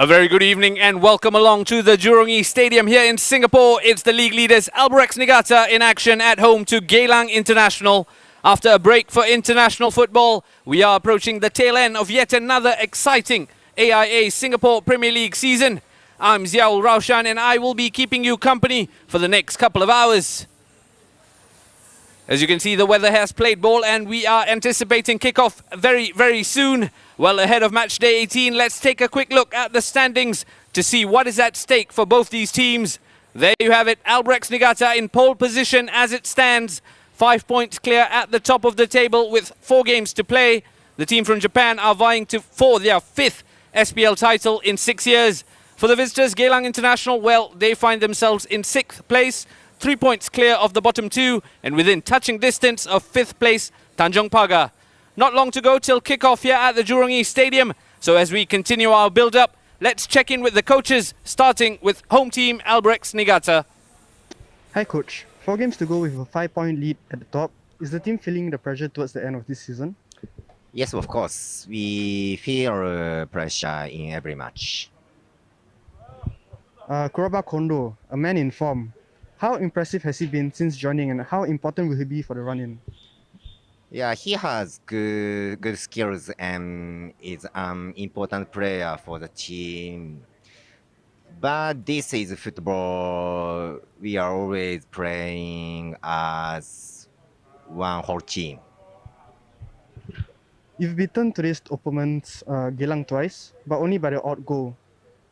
A very good evening and welcome along to the Jurong Stadium here in Singapore. It's the league leaders Albirex Niigata in action at home to Geylang International. After a break for international football, we are approaching the tail end of yet another exciting AIA Singapore Premier League season. I'm Ziaul Raushan and I will be keeping you company for the next couple of hours. As you can see, the weather has played ball and we are anticipating kickoff very soon. Well ahead of match day 18, let's take a quick look at the standings to see what is at stake for both these teams. There you have it, Albirex Niigata in pole position as it stands. 5 points clear at the top of the table with 4 games to play. The team from Japan are vying for their 5th SPL title in 6 years. For the visitors, Geylang International, well, they find themselves in 6th place. 3 points clear of the bottom 2 and within touching distance of 5th place, Tanjong Pagar. Not long to go till kickoff here at the Jurong Stadium. So as we continue our build-up, let's check in with the coaches, starting with home team Albirex Niigata. Hi coach, 4 games to go with a 5-point lead at the top. Is the team feeling the pressure towards the end of this season? Yes, of course. We feel pressure in every match. Kuraba Kondo, a man in form. How impressive has he been since joining and how important will he be for the run-in? Yeah, he has good skills and is an important player for the team. But this is football. We are always playing as one whole team. You've beaten today's opponents, Geylang, twice, but only by the odd goal.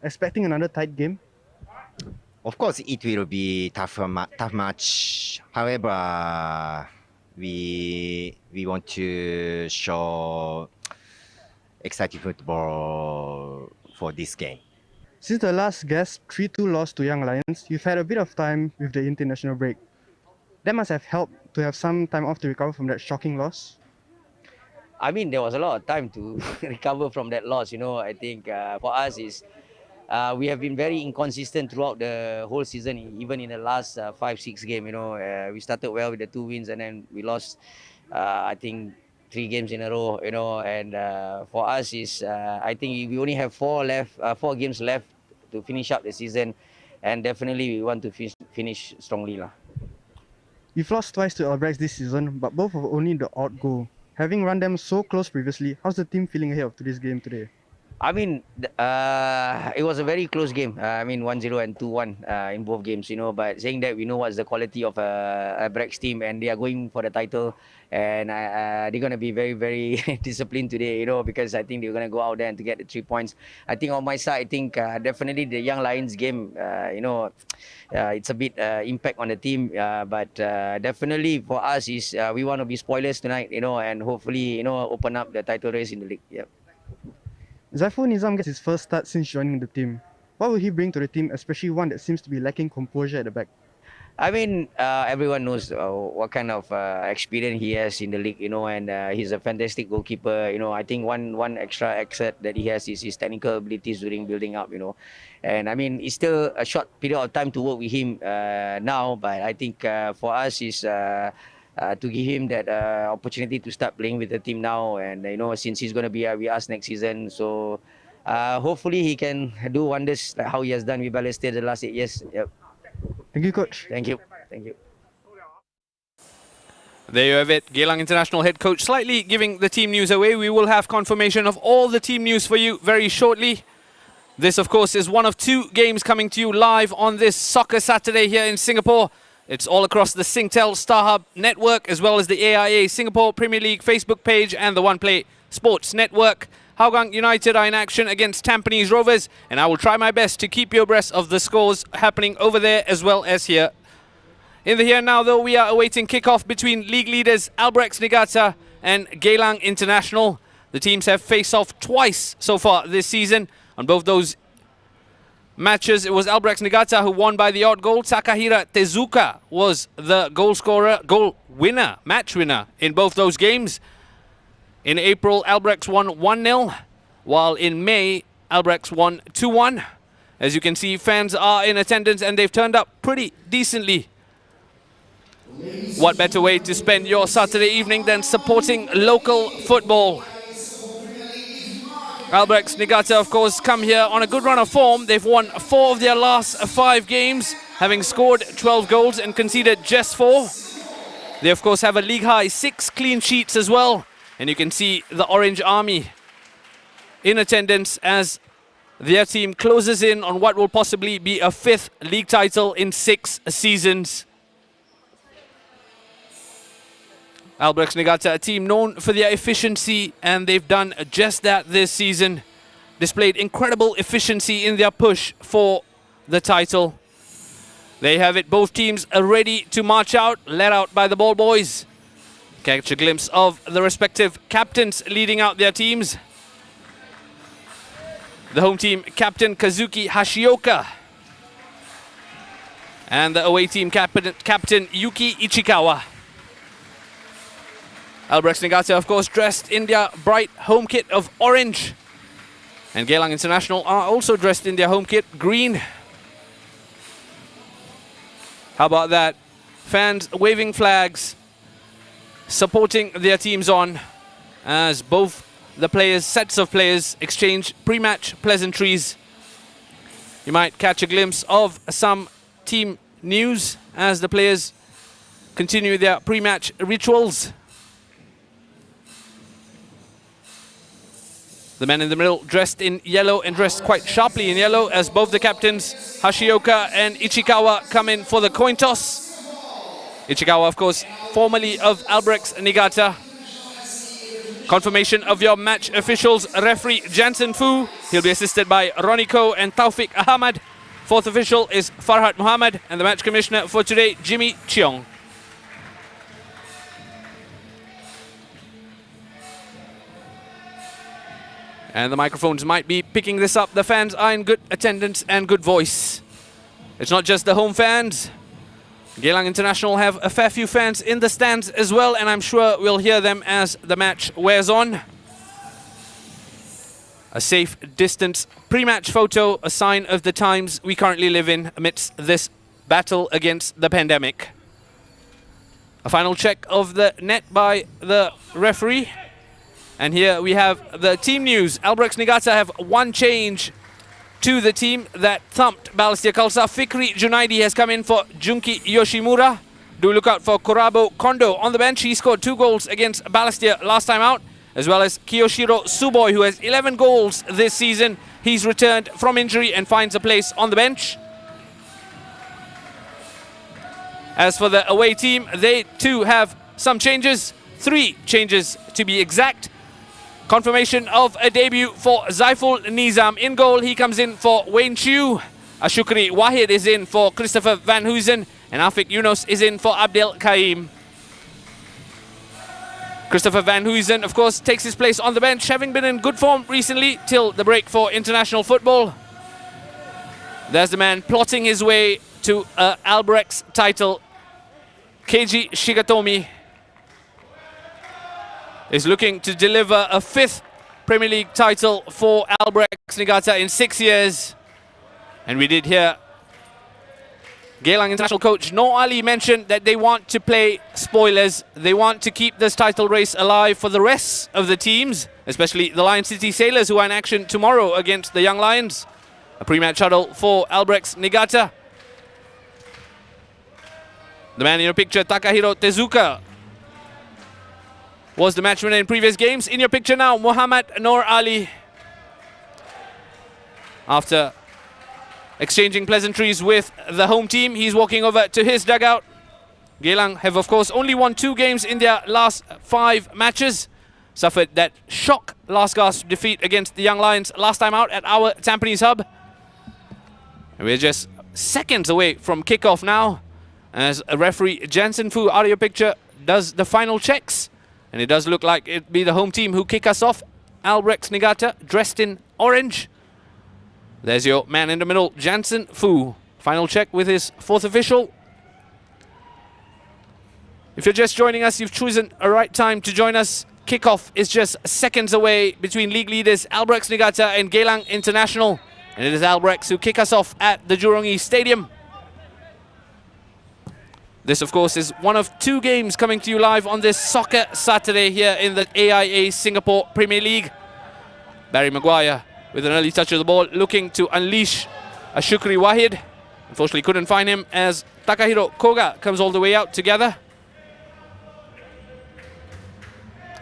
Expecting another tight game? Of course, it will be tough match. However, we want to show exciting football for this game. Since the last Guest 3-2 loss to Young Lions, you've had a bit of time with the international break. That must have helped to have some time off to recover from that shocking loss. I mean, there was a lot of time to recover from that loss. I think for us is we have been very inconsistent throughout the whole season, even in the last 5-6 games. We started well with the 2 wins and then we lost, I think, 3 games in a row. And for us is I think we only have 4 games left to finish up the season, and definitely we want to finish strongly. You've lost twice to Albirex this season, but both of only the odd goal. Having run them so close previously, how's the team feeling ahead of today's game today? I mean, it was a very close game. 1-0 and 2-1 in both games, But saying that, we know what's the quality of a Albirex team, and they are going for the title. And they're going to be very disciplined today, because I think they're going to go out there and to get the 3 points. I think on my side, I think definitely the Young Lions game, it's a bit impact on the team. But definitely for us is we want to be spoilers tonight, and hopefully, open up the title race in the league. Yeah. Zaiful Nizam gets his first start since joining the team. What will he bring to the team, especially one that seems to be lacking composure at the back? I mean, everyone knows what kind of experience he has in the league, and he's a fantastic goalkeeper. I think one extra asset that he has is his technical abilities during building up, And I mean, it's still a short period of time to work with him now, but I think for us is to give him that opportunity to start playing with the team now, and since he's going to be with us next season, so hopefully he can do wonders like how he has done with Balestier the last 8 years. Yep. Thank you, coach. Thank you. There you have it, Geylang International head coach slightly giving the team news away. We will have confirmation of all the team news for you very shortly. This, of course, is one of 2 games coming to you live on this Soccer Saturday here in Singapore. It's all across the Singtel StarHub network, as well as the AIA Singapore Premier League Facebook page and the OnePlay Sports Network. Hougang United are in action against Tampines Rovers, and I will try my best to keep you abreast of the scores happening over there as well as here. In the here and now, though, we are awaiting kickoff between league leaders Albirex Niigata and Geylang International. The teams have faced off twice so far this season. On both those matches, it was Albirex Niigata who won by the odd goal. Takahira Tezuka was the match winner in both those games. In April, Albirex won 1-0, while in May, Albirex won 2-1. As you can see, fans are in attendance and they've turned up pretty decently. What better way to spend your Saturday evening than supporting local football? Albirex Niigata, of course, come here on a good run of form. They've won 4 of their last 5 games, having scored 12 goals and conceded just 4. They, of course, have a league-high 6 clean sheets as well. And you can see the Orange Army in attendance as their team closes in on what will possibly be a 5th league title in 6 seasons. Albirex Niigata, a team known for their efficiency, and they've done just that this season. Displayed incredible efficiency in their push for the title. There you have it, both teams are ready to march out, led out by the ball boys. Catch a glimpse of the respective captains leading out their teams. The home team captain Kazuki Hashioka. And the away team captain Yuki Ichikawa. Albirex Niigata, of course, dressed in their bright home kit of orange. And Geylang International are also dressed in their home kit green. How about that? Fans waving flags, supporting their teams on as both the players, sets of players, exchange pre-match pleasantries. You might catch a glimpse of some team news as the players continue their pre-match rituals. The man in the middle dressed in yellow and dressed quite sharply in yellow as both the captains, Hashioka and Ichikawa, come in for the coin toss. Ichikawa, of course, formerly of Albirex Niigata. Confirmation of your match officials, referee Jansen Fu. He'll be assisted by Ronnie Ko and Taufik Ahmad. 4th official is Farhat Muhammad, and the match commissioner for today, Jimmy Cheong. And the microphones might be picking this up. The fans are in good attendance and good voice. It's not just the home fans. Geylang International have a fair few fans in the stands as well, and I'm sure we'll hear them as the match wears on. A safe distance pre-match photo, a sign of the times we currently live in amidst this battle against the pandemic. A final check of the net by the referee. And here we have the team news. Albirex Niigata have 1 change to the team that thumped Balestier Khalsa. Fikri Junaidi has come in for Junki Yoshimura. Do look out for Korabo Kondo on the bench. He scored 2 goals against Balestier last time out, as well as Kiyoshiro Suboi, who has 11 goals this season. He's returned from injury and finds a place on the bench. As for the away team, they too have some changes. 3 changes to be exact. Confirmation of a debut for Zaiful Nizam in goal. He comes in for Wayne Chu. Ashukri Wahid is in for Christopher Van Huysen. And Afik Yunus is in for Abdel Kaim. Christopher Van Huysen, of course, takes his place on the bench, having been in good form recently till the break for international football. There's the man plotting his way to Albirex title. Keiji Shigatomi is looking to deliver a 5th Premier League title for Albirex Niigata in 6 years. And we did hear Geylang International coach Noor Ali mention that they want to play spoilers. They want to keep this title race alive for the rest of the teams, especially the Lion City Sailors, who are in action tomorrow against the Young Lions. A pre-match huddle for Albirex Niigata. The man in your picture, Takahiro Tezuka, was the match winner in previous games. In your picture now, Muhammad Noor Ali. After exchanging pleasantries with the home team, he's walking over to his dugout. Geylang have, of course, only won 2 games in their last 5 matches. Suffered that shock last gasp defeat against the Young Lions last time out at our Tampines hub. And we're just seconds away from kickoff now, as a referee Jansen Fu, out of your picture, does the final checks. And it does look like it'd be the home team who kick us off. Albirex Niigata, dressed in orange. There's your man in the middle, Jansen Fu. Final check with his 4th official. If you're just joining us, you've chosen a right time to join us. Kickoff is just seconds away between league leaders Albirex Niigata and Geylang International. And it is Albirex who kick us off at the Jurong East Stadium. This, of course, is one of 2 games coming to you live on this Soccer Saturday here in the AIA Singapore Premier League. Barry Maguire with an early touch of the ball, looking to unleash a Shukri Wahid. Unfortunately couldn't find him as Takahiro Koga comes all the way out together.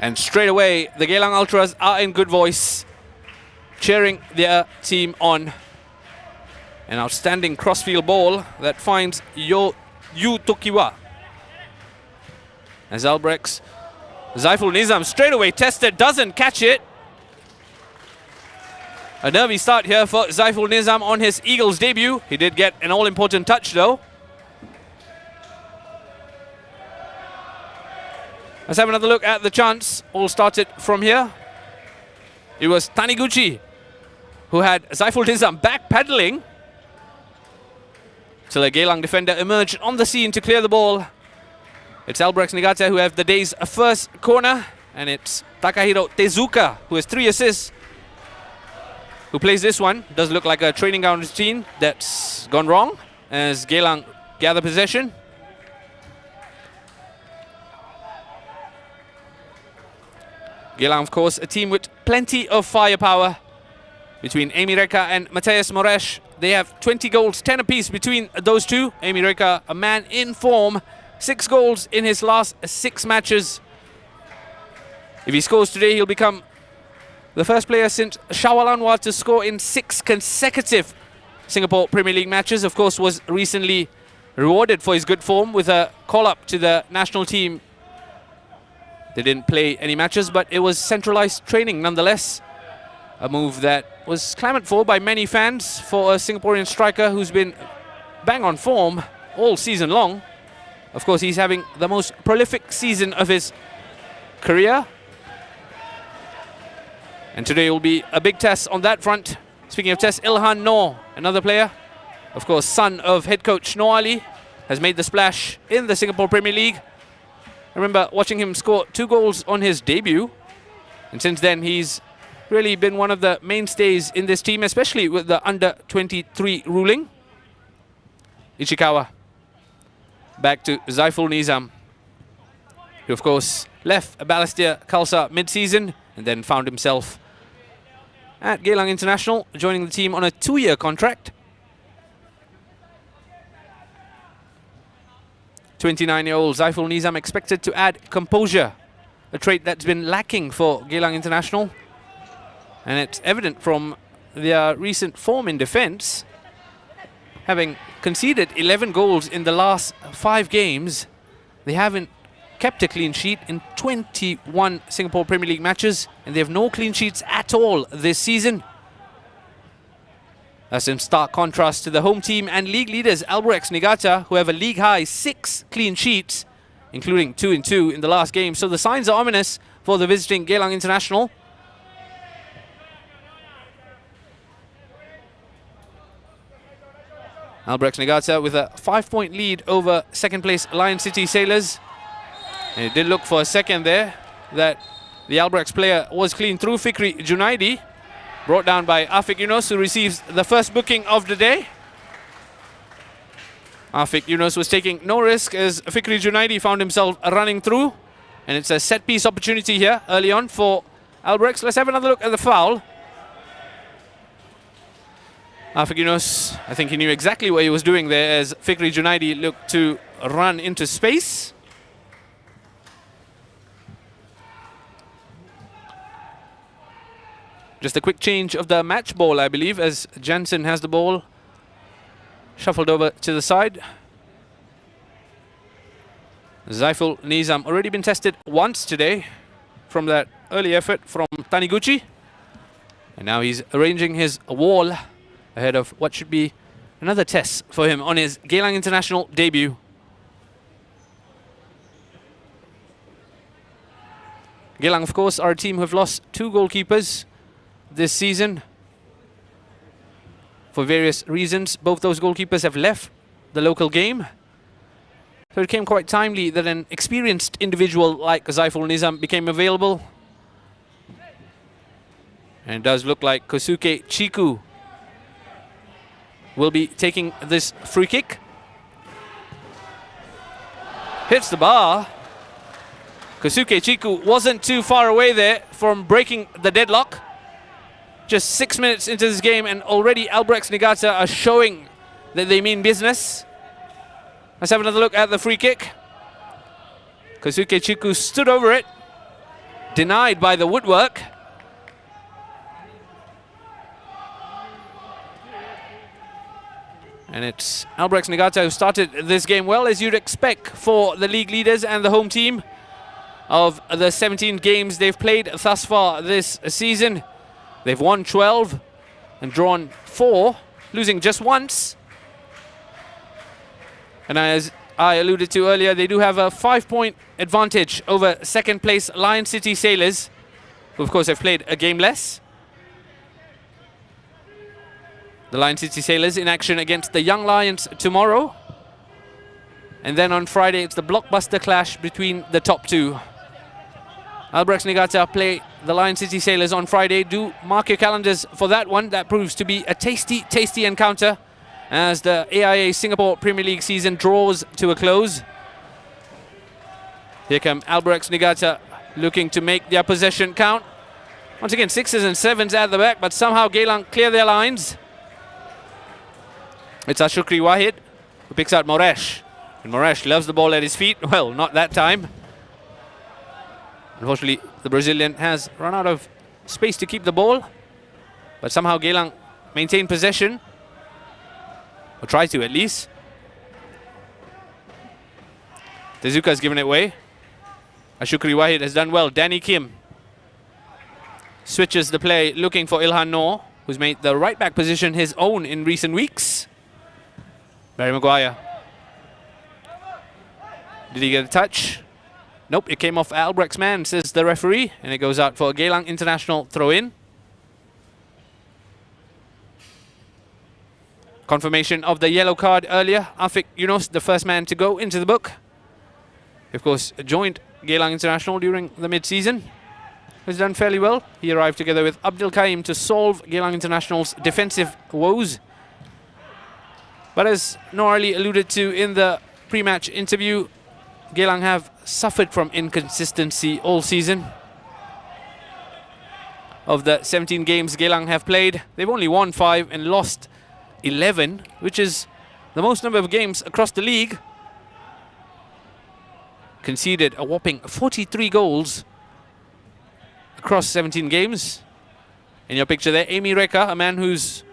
And straight away, the Geylang Ultras are in good voice, cheering their team on. An outstanding crossfield ball that finds Yu Tokiwa. As Albirex, Zaiful Nizam straight away tested, doesn't catch it. A nervy start here for Zaiful Nizam on his Eagles debut. He did get an all-important touch though. Let's have another look at the chance. All started from here. It was Taniguchi who had Zaiful Nizam backpedaling till a Geylang defender emerged on the scene to clear the ball. It's Albirex Niigata who have the day's first corner, and it's Takahiro Tezuka who has 3 assists who plays this one. Does look like a training ground routine that's gone wrong as Geylang gather possession. Geylang, of course, a team with plenty of firepower. Between Amy Reka and Matthias Moresh, they have 20 goals, 10 apiece between those two. Amy Reka, a man in form, 6 goals in his last 6 matches. If he scores today, he'll become the first player since Shawal Anwar to score in 6 consecutive Singapore Premier League matches. Of course, was recently rewarded for his good form with a call-up to the national team. They didn't play any matches, but it was centralized training nonetheless. A move that was clamoured for by many fans for a Singaporean striker who's been bang on form all season long. Of course, he's having the most prolific season of his career. And today will be a big test on that front. Speaking of test, Ilhan Noor, another player, of course, son of head coach Noor Ali, has made the splash in the Singapore Premier League. I remember watching him score 2 goals on his debut. And since then, he's really been one of the mainstays in this team, especially with the under-23 ruling. Ichikawa. Back to Zaiful Nizam, who of course left Balestier Khalsa mid-season and then found himself at Geylang International, joining the team on a 2-year contract. 29-year-old Zaiful Nizam expected to add composure, a trait that's been lacking for Geylang International. And it's evident from their recent form in defence. Having conceded 11 goals in the last 5 games, they haven't kept a clean sheet in 21 Singapore Premier League matches, and they have no clean sheets at all this season. That's in stark contrast to the home team and league leaders Albirex Niigata, who have a league-high 6 clean sheets, including 2-2 in the last game. So the signs are ominous for the visiting Geylang International. Albirex Niigata with a 5-point lead over second-place Lion City Sailors. And it did look for a second there that the Albirex player was clean through. Fikri Junaidi, brought down by Afiq Yunus, who receives the first booking of the day. Afiq Yunus was taking no risk as Fikri Junaidi found himself running through. And it's a set-piece opportunity here early on for Albirex. Let's have another look at the foul. Afiq Yunus, I think he knew exactly what he was doing there as Fikri Junaidi looked to run into space. Just a quick change of the match ball, I believe, as Jansen has the ball shuffled over to the side. Zaiful Nizam already been tested once today from that early effort from Taniguchi. And now he's arranging his wall ahead of what should be another test for him on his Geylang International debut. Geylang, of course, are a team who have lost 2 goalkeepers this season for various reasons. Both those goalkeepers have left the local game. So it came quite timely that an experienced individual like Zaiful Nizam became available. And it does look like Kosuke Chiku will be taking this free kick. Hits the bar. Kosuke Chiku wasn't too far away there from breaking the deadlock. Just 6 minutes into this game, and already Albirex Niigata are showing that they mean business. Let's have another look at the free kick. Kosuke Chiku stood over it, denied by the woodwork. And it's Albirex Niigata who started this game well, as you'd expect for the league leaders and the home team. Of the 17 games they've played thus far this season, they've won 12 and drawn 4, losing just once. And as I alluded to earlier, they do have a 5-point advantage over second place Lion City Sailors, who of course have played a game less. The Lion City Sailors in action against the Young Lions tomorrow. And then on Friday, it's the blockbuster clash between the top two. Albirex Niigata play the Lion City Sailors on Friday. Do mark your calendars for that one. That proves to be a tasty, tasty encounter as the AIA Singapore Premier League season draws to a close. Here come Albirex Niigata looking to make their possession count. Once again, 6s and 7s at the back, but somehow Geylang clear their lines. It's Ashukri Wahid who picks out Moresh. And Moresh loves the ball at his feet. Well, not that time. Unfortunately, the Brazilian has run out of space to keep the ball. But somehow Geylang maintain possession. Or try to, at least. Tezuka's given it away. Ashukri Wahid has done well. Danny Kim switches the play, looking for Ilhan Noor, who's made the right back position his own in recent weeks. Barry Maguire. Did he get a touch? Nope, it came off Albirex man, says the referee, and it goes out for a Geylang international throw-in. Confirmation of the yellow card earlier. Afik Yunus, the first man to go into the book. Of course, joined Geylang International during the mid-season. Has done fairly well. He arrived together with Abdul Kaim to solve Geylang International's defensive woes. But as Norali alluded to in the pre-match interview, Geylang have suffered from inconsistency all season. Of the 17 games Geylang have played, they've only won 5 and lost 11, which is the most number of games across the league. Conceded a whopping 43 goals across 17 games. In your picture there, Amy Reka, a man who's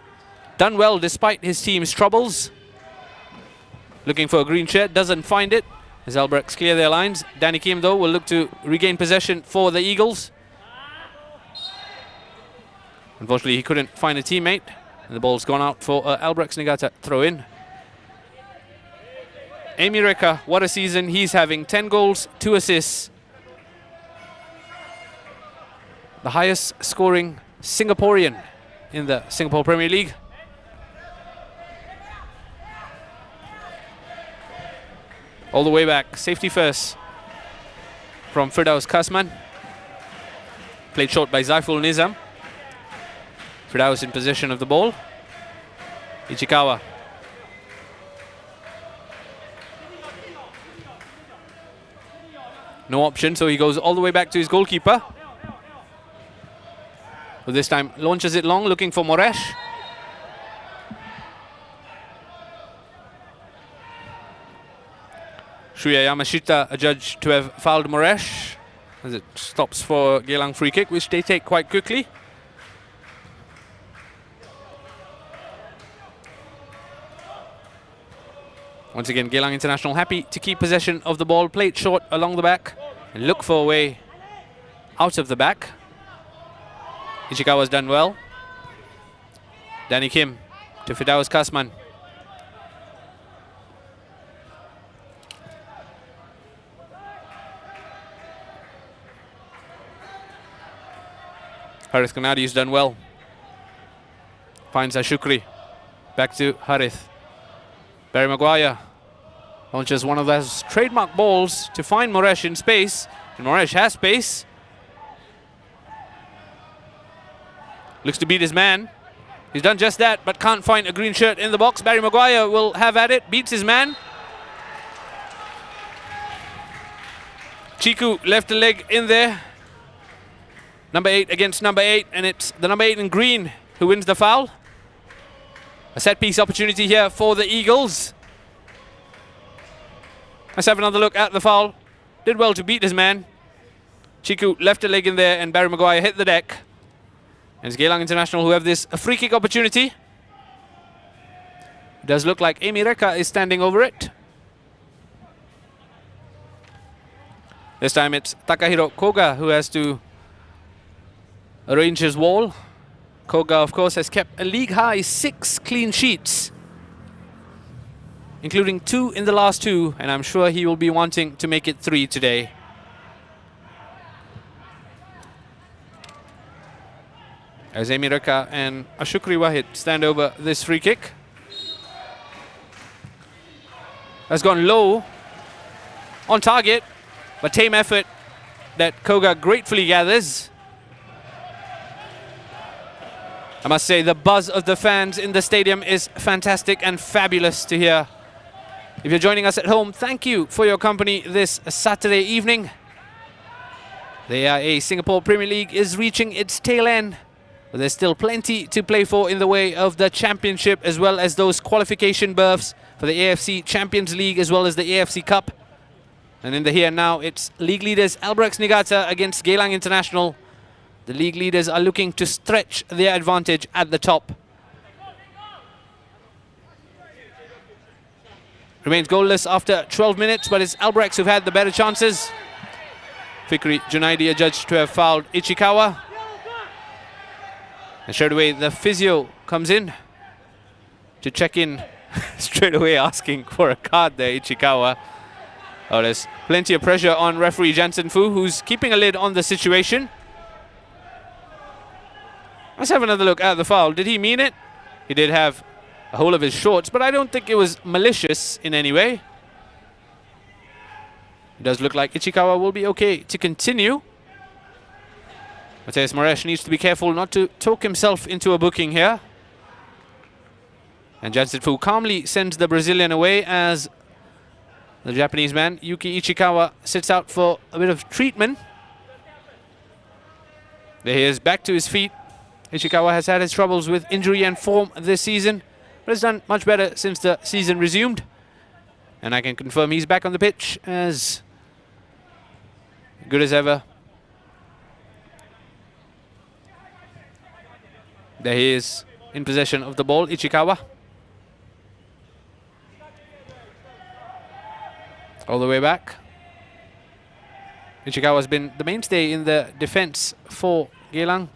done well despite his team's troubles. Looking for a green shirt, doesn't find it as Albirex clear their lines. Danny Kim, though, will look to regain possession for the Eagles. Unfortunately, he couldn't find a teammate, and the ball's gone out for Albirex Niigata throw-in. Amy Reka, what a season he's having. 10 goals, 2 assists. The highest scoring Singaporean in the Singapore Premier League. All the way back, safety first from Firdaus Kasman. Played short by Zaiful Nizam. Firdaus in possession of the ball. Ichikawa. No option, so he goes all the way back to his goalkeeper. But this time launches it long, looking for Moresh. Shuya Yamashita adjudged to have fouled Moresh as it stops for Geylang free kick, which they take quite quickly. Once again, Geylang International happy to keep possession of the ball, play it short along the back and look for a way out of the back. Ichikawa's done well. Danny Kim to Firdaus Kasman. Harith Kanadi's done well. Finds Ashukri. Back to Harith. Barry Maguire launches one of those trademark balls to find Moresh in space. And Moresh has space. Looks to beat his man. He's done just that, but can't find a green shirt in the box. Barry Maguire will have at it. Beats his man. Chiku left a leg in there. Number 8 against number 8, and it's the number 8 in green who wins the foul. A set piece opportunity here for the Eagles. Let's have another look at the foul. Did well to beat his man. Chiku left a leg in there, and Barry Maguire hit the deck. And it's Geylang International who have this free kick opportunity. It does look like Amy Reka is standing over it. This time it's Takahiro Koga who has to arrange his wall. Koga, of course, has kept a league-high 6 clean sheets, including 2 in the last 2, and I'm sure he will be wanting to make it 3 today. As Amy Reka and Ashukri Wahid stand over this free kick. Has gone low, on target, but tame effort that Koga gratefully gathers. I must say the buzz of the fans in the stadium is fantastic and fabulous to hear. If you're joining us at home, thank you for your company this Saturday evening. The AIA Singapore Premier League is reaching its tail end, but there's still plenty to play for in the way of the championship, as well as those qualification berths for the AFC Champions League as well as the AFC Cup. And in the here and now, it's league leaders Albirex Niigata against Geylang International. The league leaders are looking to stretch their advantage at the top. Remains goalless after 12 minutes, but it's Albirex who've had the better chances. Fikri Junaidi adjudged to have fouled Ichikawa. And straight away the physio comes in to check in, straight away asking for a card there, Ichikawa. Oh, there's plenty of pressure on referee Jansen Fu, who's keeping a lid on the situation. Let's have another look at the foul. Did he mean it? He did have a hold of his shorts, but I don't think it was malicious in any way. It does look like Ichikawa will be okay to continue. Mateus Moresh needs to be careful not to talk himself into a booking here. And Jansen Fu calmly sends the Brazilian away as the Japanese man, Yuki Ichikawa, sits out for a bit of treatment. There he is, back to his feet. Ichikawa has had his troubles with injury and form this season, but has done much better since the season resumed. And I can confirm he's back on the pitch as good as ever. There he is in possession of the ball, Ichikawa. All the way back. Ichikawa has been the mainstay in the defense for Geylang.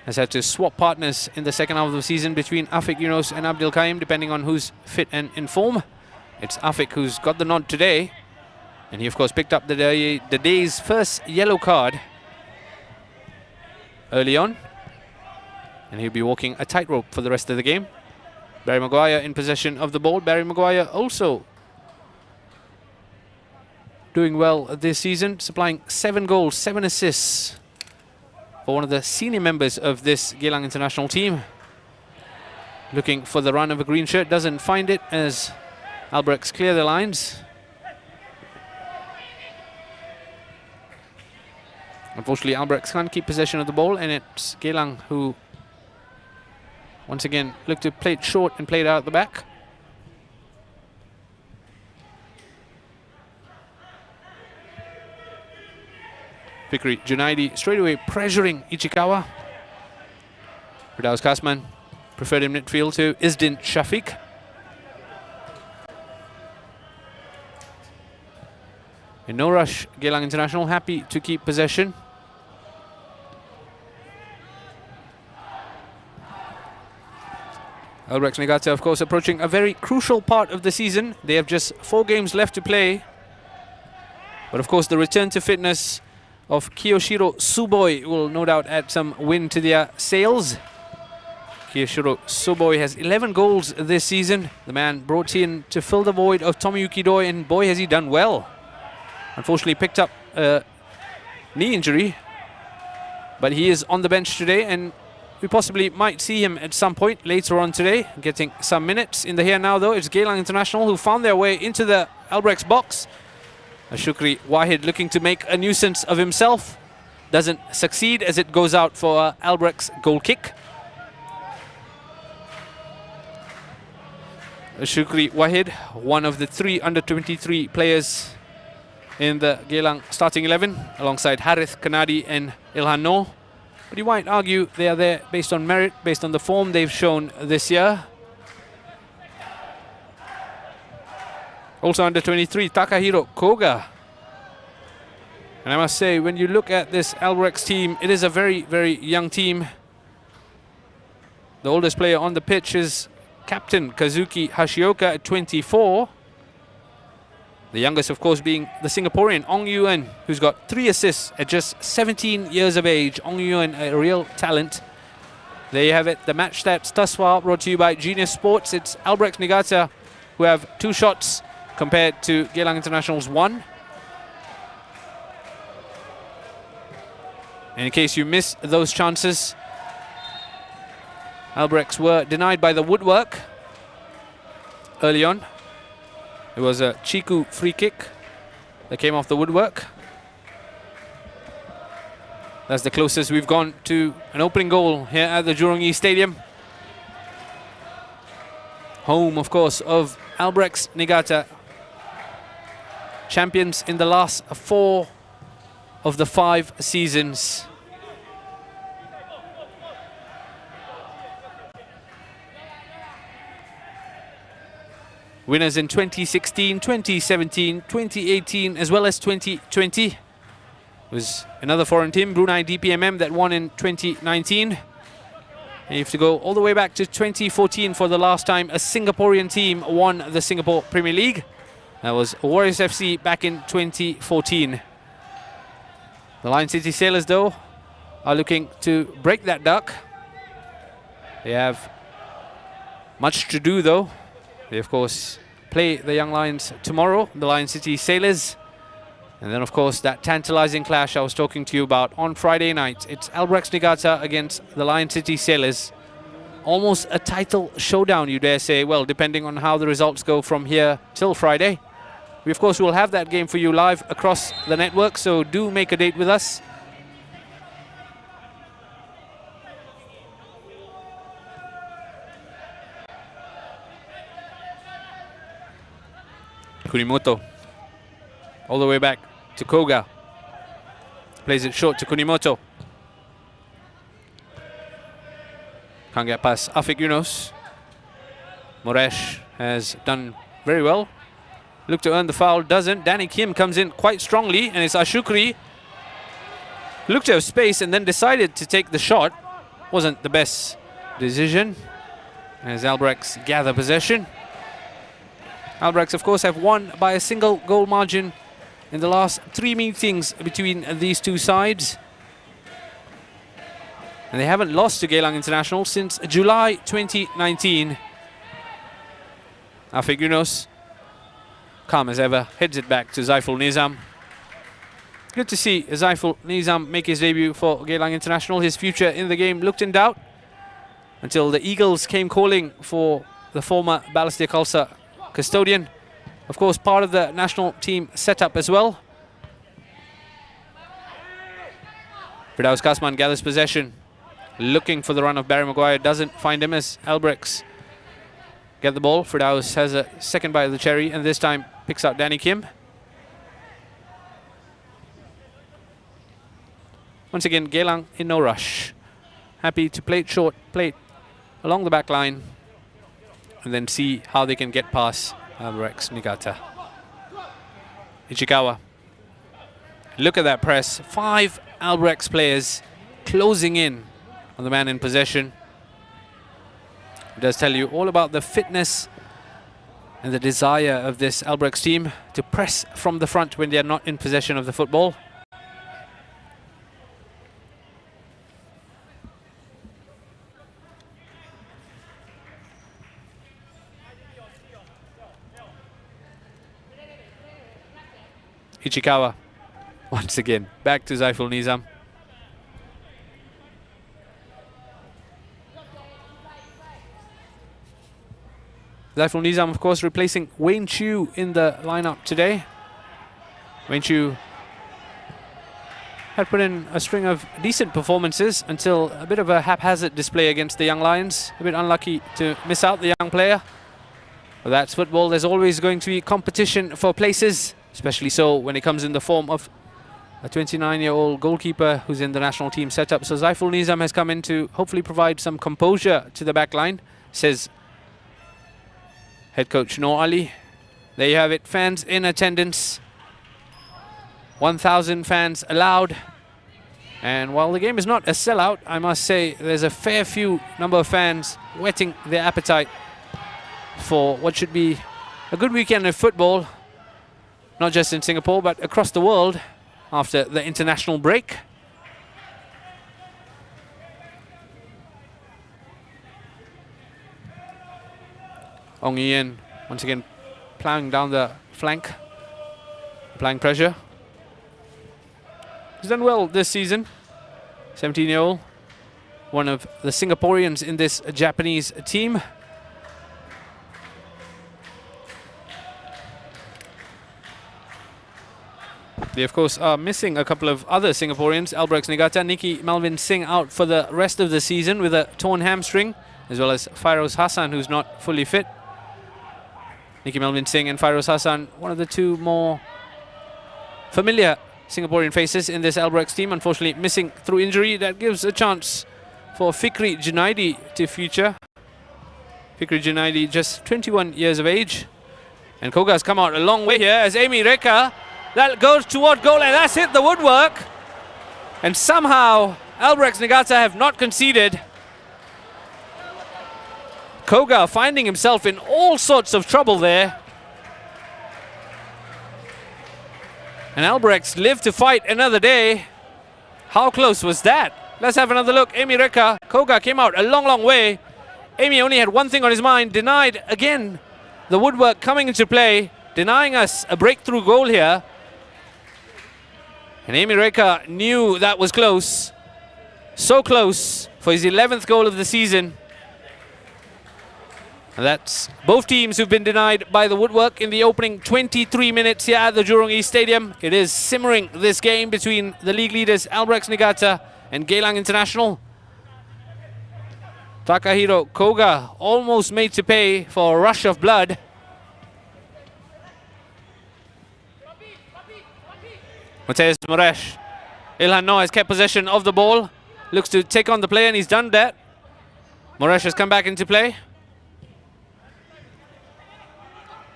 Has had to swap partners in the second half of the season between Afik Yunus and Abdul Qaim, depending on who's fit and in form. It's Afik who's got the nod today. And he, of course, picked up the day's first yellow card early on. And he'll be walking a tightrope for the rest of the game. Barry Maguire in possession of the ball. Barry Maguire also doing well this season, supplying 7 goals, 7 assists for one of the senior members of this Geylang International team. Looking for the run of a green shirt, doesn't find it as Albirex clear the lines. Unfortunately, Albirex can't keep possession of the ball, and it's Geylang who once again look to play it short and play it out at the back. Fikri Junaidi straight away pressuring Ichikawa. Firdaus Kasman preferred him midfield to Izdin Shafiq. In no rush, Geylang International happy to keep possession. Albirex Niigata, of course, approaching a very crucial part of the season. They have just 4 games left to play. But of course, the return to fitness of Kiyoshiro Suboi will no doubt add some wind to their sails. Kiyoshiro Suboi has 11 goals this season. The man brought in to fill the void of Tomoyuki Doi, and boy has he done well. Unfortunately picked up a knee injury, but he is on the bench today, and we possibly might see him at some point later on today, getting some minutes. In the here now though, it's Geylang International who found their way into the Albirex box. Shukri Wahid looking to make a nuisance of himself. doesn't succeed as it goes out for Albirex goal kick. Shukri Wahid, one of the 3 under-23 players in the Geylang starting 11, alongside Harith Kanadi and Ilhan Noor. But you might argue they are there based on merit, based on the form they've shown this year. Also under 23, Takahiro Koga. And I must say, when you look at this Albirex team, it is a very, very young team. The oldest player on the pitch is Captain Kazuki Hashioka at 24. The youngest, of course, being the Singaporean Ong Yuen, who's got 3 assists at just 17 years of age. Ong Yuen, a real talent. There you have it, the match stats thus far, brought to you by Genius Sports. It's Albirex Niigata who have 2 shots compared to Geylang International's 1. In case you missed those chances, Albirex were denied by the woodwork early on. It was a Chiku free kick that came off the woodwork. That's the closest we've gone to an opening goal here at the Jurong East Stadium. Home, of course, of Albirex Niigata. Champions in the last 4 of the 5 seasons. Winners in 2016, 2017, 2018, as well as 2020. It was another foreign team, Brunei DPMM, that won in 2019. And you have to go all the way back to 2014 for the last time a Singaporean team won the Singapore Premier League. That was Warriors FC back in 2014. The Lion City Sailors, though, are looking to break that duck. They have much to do, though. They, of course, play the Young Lions tomorrow, the Lion City Sailors. And then, of course, that tantalizing clash I was talking to you about on Friday night. It's Albirex Niigata against the Lion City Sailors. Almost a title showdown, you dare say. Well, depending on how the results go from here till Friday. We, of course, will have that game for you live across the network, so do make a date with us. Kunimoto, all the way back to Koga. Plays it short to Kunimoto. Can't get past Afik Yunus. Moresh has done very well. Look to earn the foul, doesn't. Danny Kim comes in quite strongly, and it's Ashukri. Looked to have space and then decided to take the shot. Wasn't the best decision as Albirex gather possession. Albirex, of course, have won by a single goal margin in the last 3 meetings between these two sides. And they haven't lost to Geylang International since July 2019. Afik Yunus, calm as ever, heads it back to Zaiful Nizam. Good to see Zaiful Nizam make his debut for Geylang International. His future in the game looked in doubt until the Eagles came calling for the former Balestier Khalsa custodian. Of course, part of the national team setup as well. Firdaus Kasman gathers possession, looking for the run of Barry Maguire. Doesn't find him as Albirex get the ball. Firdaus has a second bite of the cherry, and this time picks out Danny Kim. Once again, Geylang in no rush. Happy to play it short, play it along the back line, and then see how they can get past Albirex Niigata. Ichikawa. Look at that press. 5 Albirex players closing in on the man in possession. It does tell you all about the fitness and the desire of this Albirex team to press from the front when they are not in possession of the football. Ichikawa, once again, back to Zaiful Nizam. Zaiful Nizam, of course, replacing Wayne Chu in the lineup today. Wayne Chu had put in a string of decent performances until a bit of a haphazard display against the Young Lions. A bit unlucky to miss out the young player. But that's football. There's always going to be competition for places, especially so when it comes in the form of a 29-year-old goalkeeper who's in the national team setup. So Zaiful Nizam has come in to hopefully provide some composure to the back line, says head coach Noor Ali. There you have it, fans in attendance. 1,000 fans allowed. And while the game is not a sellout, I must say there's a fair few number of fans whetting their appetite for what should be a good weekend of football, not just in Singapore, but across the world after the international break. Ong Yen once again ploughing down the flank, applying pressure. He's done well this season. 17-year-old, one of the Singaporeans in this Japanese team. They, of course, are missing a couple of other Singaporeans. Albirex Niigata, Nicky Melvin Singh out for the rest of the season with a torn hamstring, as well as Fairoz Hassan, who's not fully fit. Nicky Melvin Singh and Fairoz Hassan, one of the two more familiar Singaporean faces in this Albirex team, unfortunately missing through injury. That gives a chance for Fikri Junaidi to feature. Fikri Junaidi, just 21 years of age. And Koga's come out a long way here as Amy Reka. That goes toward goal, and that's hit the woodwork. And somehow, Albirex Niigata have not conceded. Koga finding himself in all sorts of trouble there. And Albirex live to fight another day. How close was that? Let's have another look. Amy Reka, Koga came out a long, long way. Amy only had one thing on his mind, denied again the woodwork coming into play, denying us a breakthrough goal here. And Amy Reka knew that was close. So close for his 11th goal of the season. And that's both teams who've been denied by the woodwork in the opening 23 minutes here at the Jurong East Stadium. It is simmering, this game between the league leaders Albirex Niigata and Geylang International. Takahiro Koga almost made to pay for a rush of blood. Mateus Moresh. Ilhan Noor has kept possession of the ball. Looks to take on the play, and he's done that. Moresh has come back into play.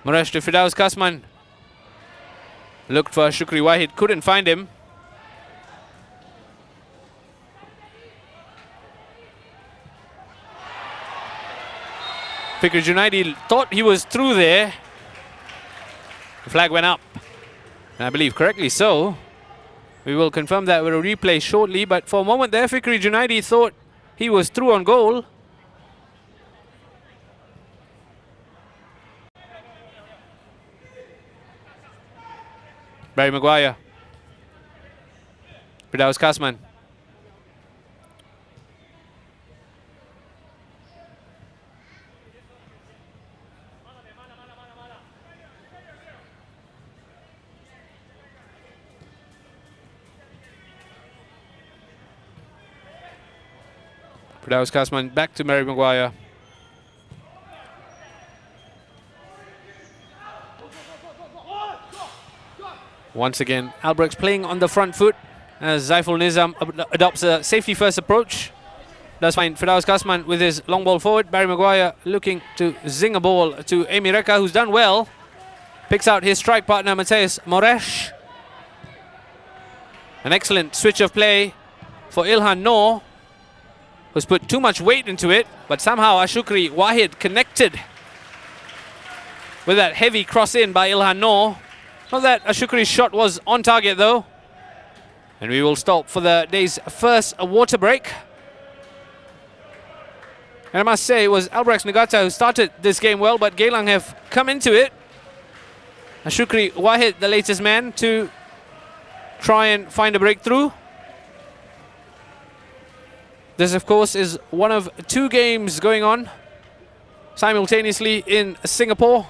Moresh to Firdaus Kasman. Looked for Shukri Wahid, couldn't find him. Fikri Junaidi thought he was through there. The flag went up, and I believe correctly so. We will confirm that with a replay shortly, but for a moment there, Fikri Junaidi thought he was through on goal. Barry Maguire. Firdaus Kasman. Firdaus Kasman back to Barry Maguire. Once again, Albirex playing on the front foot as Zaiful Nizam adopts a safety-first approach. Does find Firdaus Kasman with his long ball forward. Barry Maguire looking to zing a ball to Amy Reka, who's done well. Picks out his strike partner, Mateus Moresh. An excellent switch of play for Ilhan Noor, who's put too much weight into it, but somehow Ashukri Wahid connected with that heavy cross in by Ilhan Noor. Not that Ashukri's shot was on target though. And we will stop for the day's first water break. And I must say, it was Albirex Niigata who started this game well, but Geylang have come into it. Ashukri Wahid, the latest man, to try and find a breakthrough. This, of course, is one of two games going on simultaneously in Singapore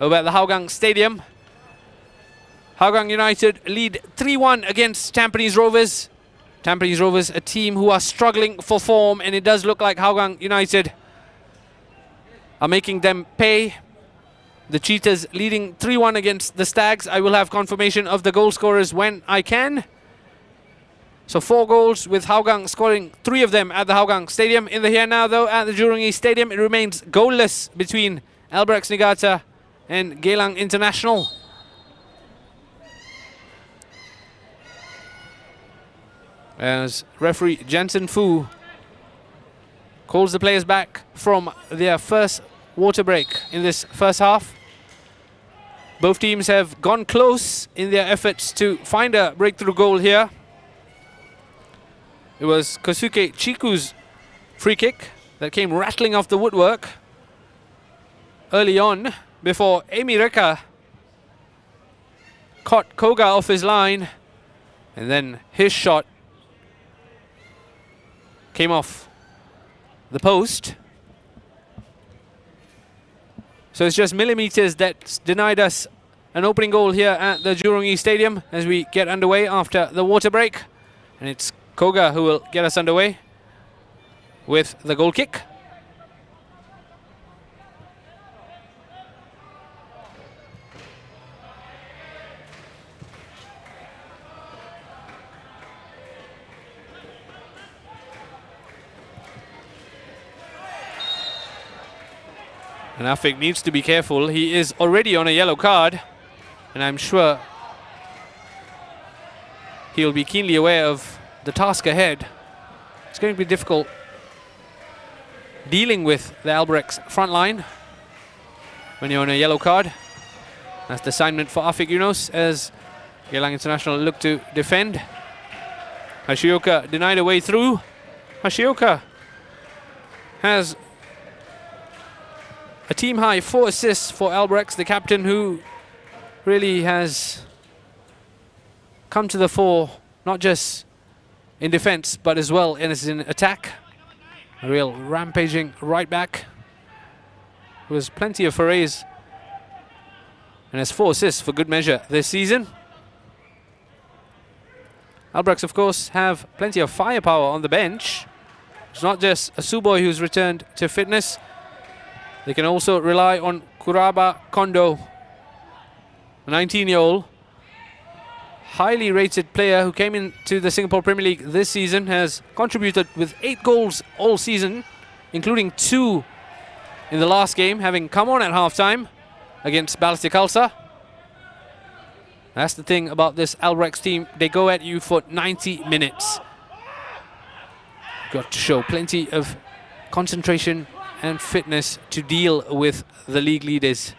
over at the Hougang Stadium. Hougang United lead 3-1 against Tampines Rovers. Tampines Rovers, a team who are struggling for form, and it does look like Hougang United are making them pay. The Cheetahs leading 3-1 against the Stags. I will have confirmation of the goal scorers when I can. So 4 goals, with Hougang scoring 3 of them at the Hougang Stadium. In the here now though, at the Jurong East Stadium, it remains goalless between Albirex Niigata and Geylang International. As referee Jensen Fu calls the players back from their first water break in this first half. Both teams have gone close in their efforts to find a breakthrough goal here. It was Kosuke Chiku's free kick that came rattling off the woodwork early on before Amy Reka caught Koga off his line, and then his shot came off the post. So it's just millimeters that's denied us an opening goal here at the Jurong East Stadium as we get underway after the water break. And it's Koga who will get us underway with the goal kick. And Afik needs to be careful. He is already on a yellow card, and I'm sure he'll be keenly aware of the task ahead. It's going to be difficult dealing with the Albirex front line when you're on a yellow card. That's the assignment for Afik Yunos as Geylang International look to defend. Hashioka denied a way through. Hashioka has a team high 4 assists for Albirex, the captain who really has come to the fore, not just in defense, but as well as in attack. A real rampaging right back. There was plenty of forays and has 4 assists for good measure this season. Albirex, of course, have plenty of firepower on the bench. It's not just a Suboy who's returned to fitness. They can also rely on Kuraba Kondo, a 19-year-old, highly rated player who came into the Singapore Premier League this season, has contributed with 8 goals all season, including 2 in the last game, having come on at halftime against Balestier Khalsa. That's the thing about this Albirex team. They go at you for 90 minutes. Got to show plenty of concentration and fitness to deal with the league leaders.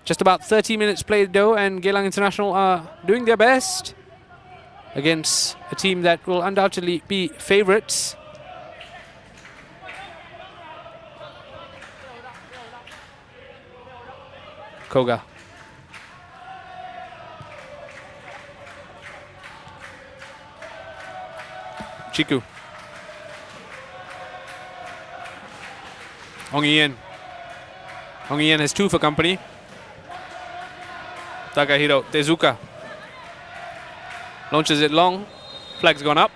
Just about 30 minutes played though, and Geylang International are doing their best against a team that will undoubtedly be favourites. Koga. Chiku. Ong Ian. Ong Ian has 2 for company. Takahiro Tezuka launches it long. Flag's gone up.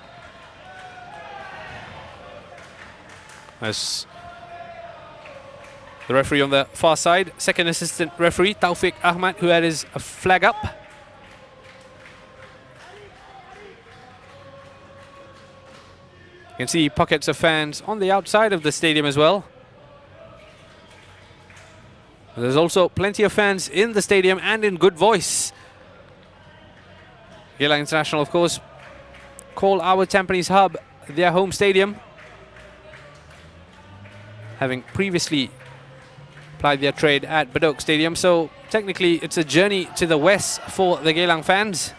As the referee on the far side, second assistant referee Taufik Ahmad, who had his flag up. You can see pockets of fans on the outside of the stadium as well. There's also plenty of fans in the stadium and in good voice. Geylang International, of course, call our Tampines hub their home stadium, having previously plied their trade at Bedok Stadium. So technically it's a journey to the west for the Geylang fans.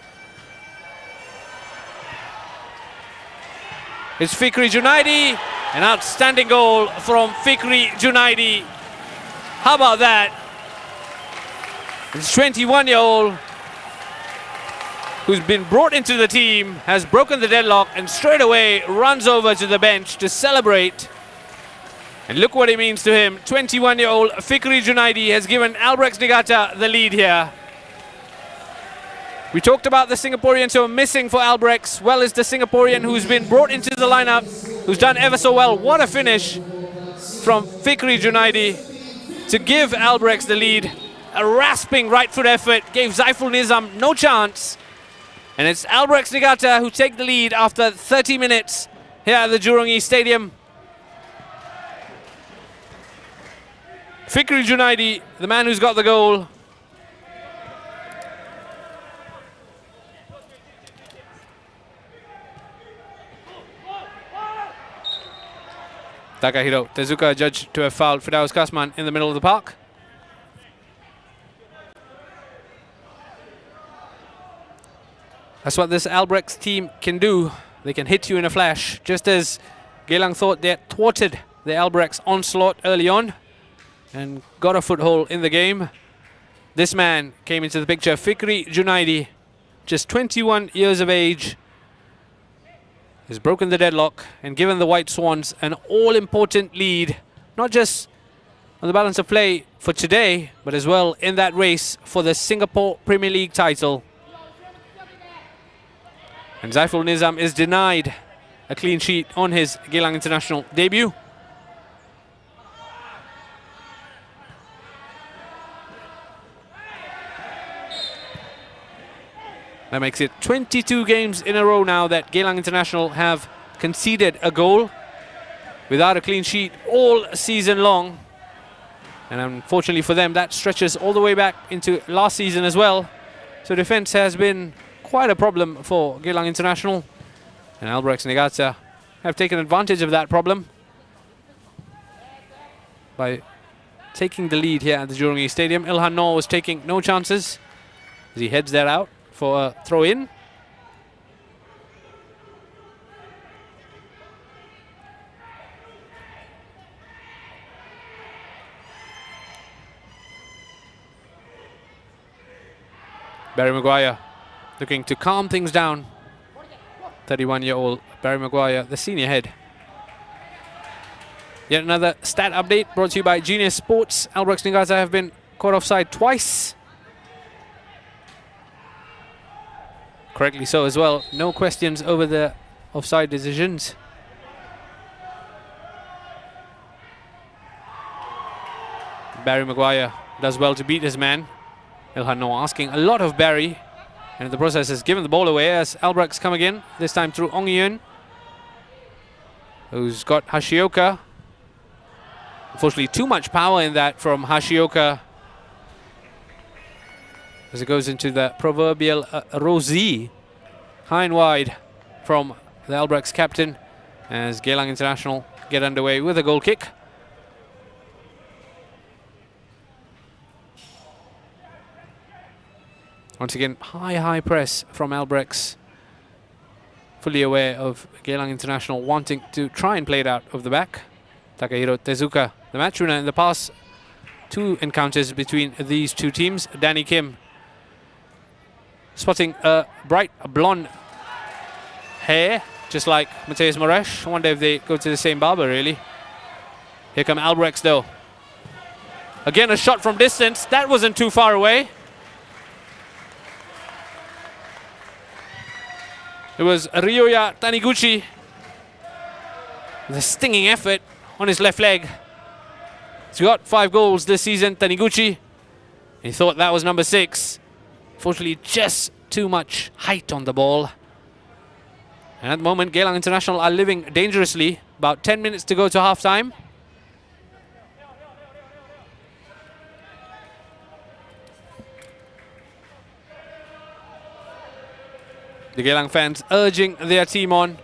It's Fikri Junaidi, an outstanding goal from Fikri Junaidi. How about that? This 21-year-old who's been brought into the team has broken the deadlock and straight away runs over to the bench to celebrate And look what it means to him. 21-year-old Fikri Junaidi has given Albirex Niigata the lead here. We talked about the Singaporeans who are missing for Albirex. Well, is the Singaporean who's been brought into the lineup, who's done ever so well. What a finish from Fikri Junaidi to give Albirex the lead. A rasping right foot effort gave Zaiful Nizam no chance. And it's Albirex Niigata who take the lead after 30 minutes here at the Jurong East Stadium. Fikri Junaidi, the man who's got the goal. Takahiro Tezuka judged to have fouled Firdaus Kasman in the middle of the park. That's what this Albirex team can do. They can hit you in a flash. Just as Geylang thought they had thwarted the Albirex onslaught early on and got a foothold in the game, this man came into the picture. Fikri Junaidi, just 21 years of age, has broken the deadlock and given the White Swans an all-important lead, not just on the balance of play for today, but as well in that race for the Singapore Premier League title. And Zaiful Nizam is denied a clean sheet on his Geylang International debut. That makes it 22 games in a row now that Geylang International have conceded a goal without a clean sheet all season long. And unfortunately for them, that stretches all the way back into last season as well. So defense has been quite a problem for Geylang International. And Albirex Niigata have taken advantage of that problem by taking the lead here at the Jurong East Stadium. Ilhan Noor was taking no chances as he heads that out for a throw-in. Barry Maguire looking to calm things down. 31-year-old Barry Maguire, the senior head. Yet another stat update brought to you by Genius Sports. Albirex Niigata have been caught offside twice. Correctly so as well. No questions over the offside decisions. Barry Maguire does well to beat his man. Ilhan Noor asking a lot of Barry, and in the process has given the ball away as Albirex come again, this time through Ong Yun, who's got Hashioka. Unfortunately, too much power in that from Hashioka as it goes into the proverbial Rosie. High and wide from the Albirex captain as Geylang International get underway with a goal kick. Once again, high press from Albirex. Fully aware of Geylang International wanting to try and play it out of the back. Takahiro Tezuka, the match winner in the past two encounters between these two teams. Danny Kim spotting a bright blonde hair, just like Mateus Moraes. I wonder if they go to the same barber, really. Here come Albirex, though. Again, a shot from distance. That wasn't too far away. It was Ryoya Taniguchi with a stinging effort on his left leg. He's got 5 goals this season, Taniguchi. He thought that was number 6. Fortunately, just too much height on the ball. And at the moment, Geylang International are living dangerously. About 10 minutes to go to half-time. The Geylang fans urging their team on.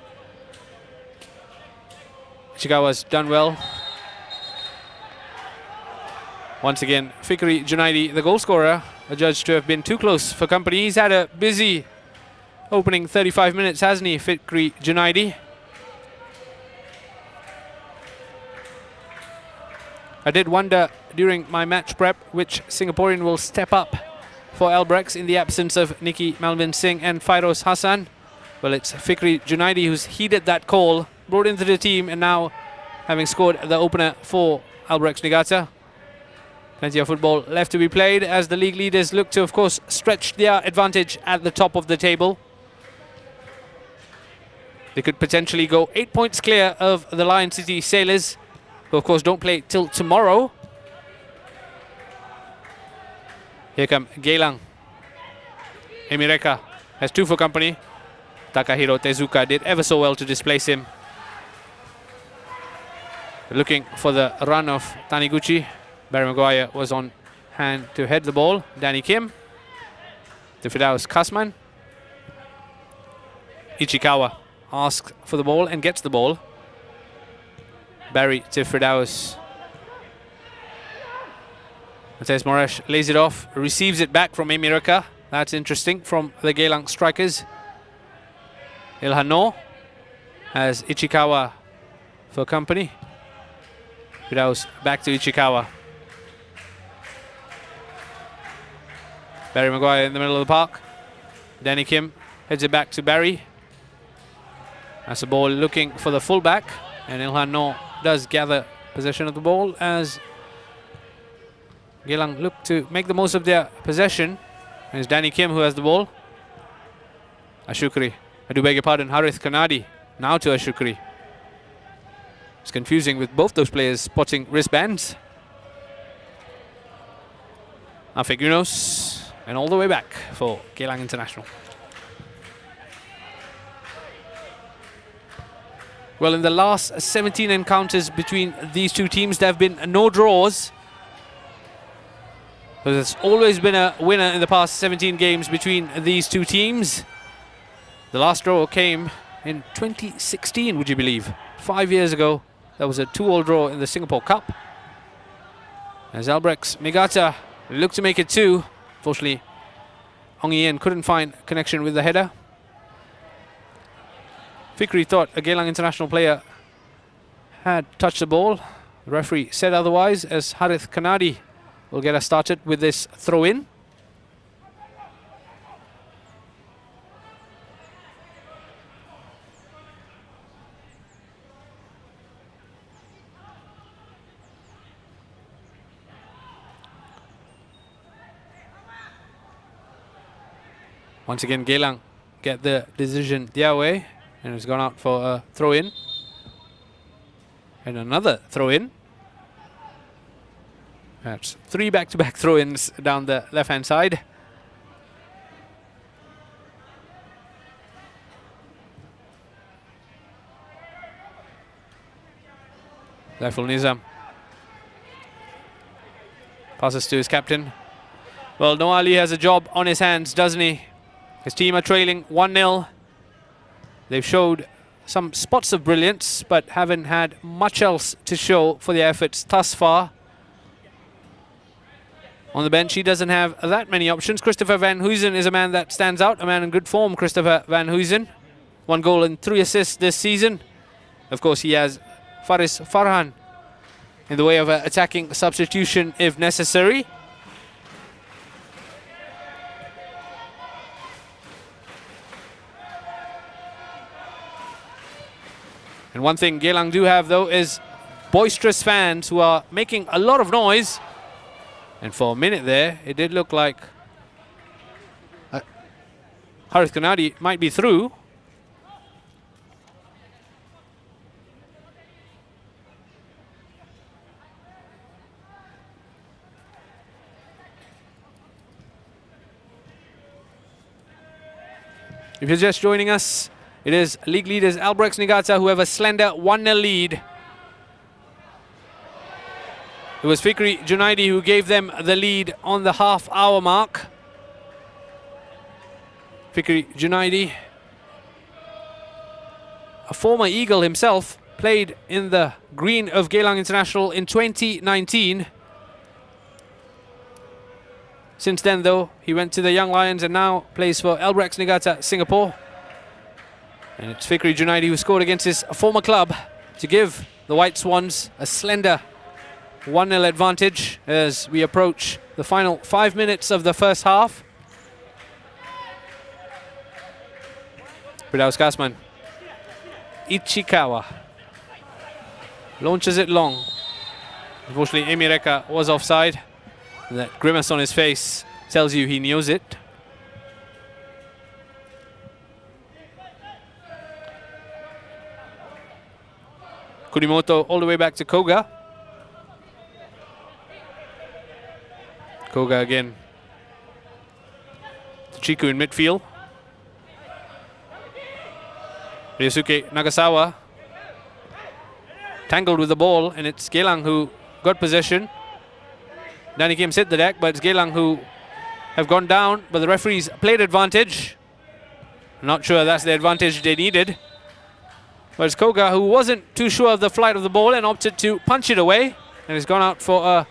Ishikawa's done well. Once again, Fikri Junaidi, the goal scorer, adjudged to have been too close for company. He's had a busy opening 35 minutes, hasn't he, Fikri Junaidi? I did wonder during my match prep which Singaporean will step up for Albirex in the absence of Nicky Malvin Singh and Fairoz Hassan. Well, it's Fikri Junaidi who's heeded that call, brought into the team, and now having scored the opener for Albirex Niigata. Plenty of football left to be played as the league leaders look to, of course, stretch their advantage at the top of the table. They could potentially go 8 points clear of the Lion City Sailors, who, of course, don't play till tomorrow. Here come Geylang. Emireka has 2 for company. Takahiro Tezuka did ever so well to displace him. Looking for the run of Taniguchi. Barry Maguire was on hand to head the ball. Danny Kim. To Firdaus Kasman. Ichikawa asks for the ball and gets the ball. Barry to Firdaus. Matej Moraes lays it off, receives it back from Emireka. That's interesting from the Geylang strikers. Ilhano has Ichikawa for company. Firdaus back to Ichikawa. Barry Maguire in the middle of the park. Danny Kim heads it back to Barry. That's the ball looking for the fullback. And Ilhano does gather possession of the ball as Geylang look to make the most of their possession. And it's Danny Kim who has the ball. Ashukri. I do beg your pardon, Harith Kanadi. Now to Ashukri. It's confusing with both those players spotting wristbands. Afik Yunus. And all the way back for Geylang International. Well, in the last 17 encounters between these two teams, there have been no draws. But there's always been a winner in the past 17 games between these two teams. The last draw came in 2016, would you believe? 5 years ago, there was a 2-all draw in the Singapore Cup. As Albirex Niigata looked to make it 2. Unfortunately, Ong Yen couldn't find connection with the header. Fikri thought a Geylang international player had touched the ball. The referee said otherwise as Harith Kanadi will get us started with this throw-in. Once again, Geylang get the decision their way, and it's gone out for a throw-in. And another throw-in. That's 3 back-to-back throw-ins down the left-hand side. Zaiful Nizam passes to his captain. Well, Noah Ali has a job on his hands, doesn't he? His team are trailing 1-0. They've showed some spots of brilliance, but haven't had much else to show for their efforts thus far. On the bench, he doesn't have that many options. Christopher Van Huysen is a man that stands out, a man in good form, Christopher Van Huysen. 1 goal and 3 assists this season. Of course, he has Faris Farhan in the way of an attacking substitution if necessary. And one thing Geylang do have, though, is boisterous fans who are making a lot of noise. And for a minute there, it did look like Harith Kanadi might be through. If you're just joining us, it is league leaders Albirex Niigata who have a slender 1-0 lead. It was Fikri Junaidi who gave them the lead on the half-hour mark. Fikri Junaidi, a former Eagle himself, played in the green of Geylang International in 2019. Since then, though, he went to the Young Lions and now plays for Albirex Niigata Singapore. And it's Fikri Junaidi who scored against his former club to give the White Swans a slender 1-0 advantage as we approach the final 5 minutes of the first half. Firdaus Kasman. Ichikawa. launches it long. Unfortunately, Emireka was offside. That grimace on his face tells you he knows it. Kurimoto all the way back to Koga. Koga again. Chiku in midfield. Ryosuke Nagasawa tangled with the ball, and it's Geylang who got possession. Danny Kim hit the deck, but it's Geylang who have gone down, but the referees played advantage. Not sure that's the advantage they needed. But it's Koga who wasn't too sure of the flight of the ball and opted to punch it away, and has gone out for a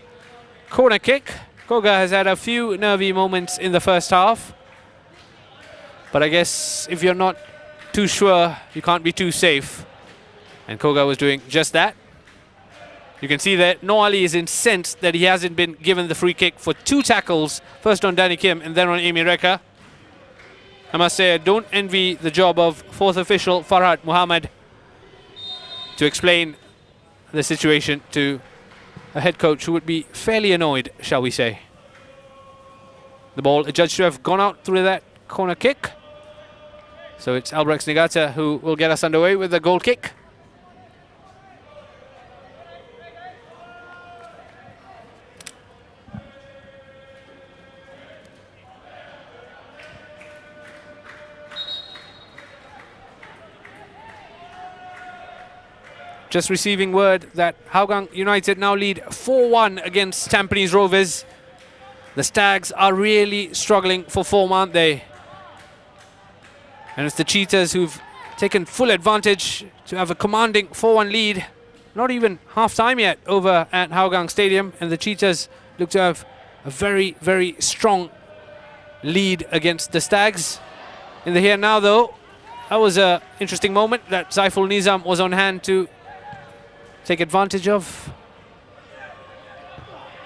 corner kick. Koga has had a few nervy moments in the first half, but I guess if you're not too sure, you can't be too safe. And Koga was doing just that. You can see that Noali is incensed that he hasn't been given the free kick for 2 tackles, first on Danny Kim and then on Emireka. I must say, I don't envy the job of 4th official Farhad Muhammad to explain the situation to a head coach who would be fairly annoyed, shall we say. The ball adjudged to have gone out through that corner kick. So it's Albirex Niigata who will get us underway with the goal kick. Just receiving word that Hougang United now lead 4-1 against Tampines Rovers. The Stags are really struggling for form, aren't they? And it's the Cheetahs who've taken full advantage to have a commanding 4-1 lead. Not even half time yet over at Hougang Stadium, and the Cheetahs look to have a very, very strong lead against the Stags. In the here and now though, that was an interesting moment that Zaiful Nizam was on hand to take advantage of.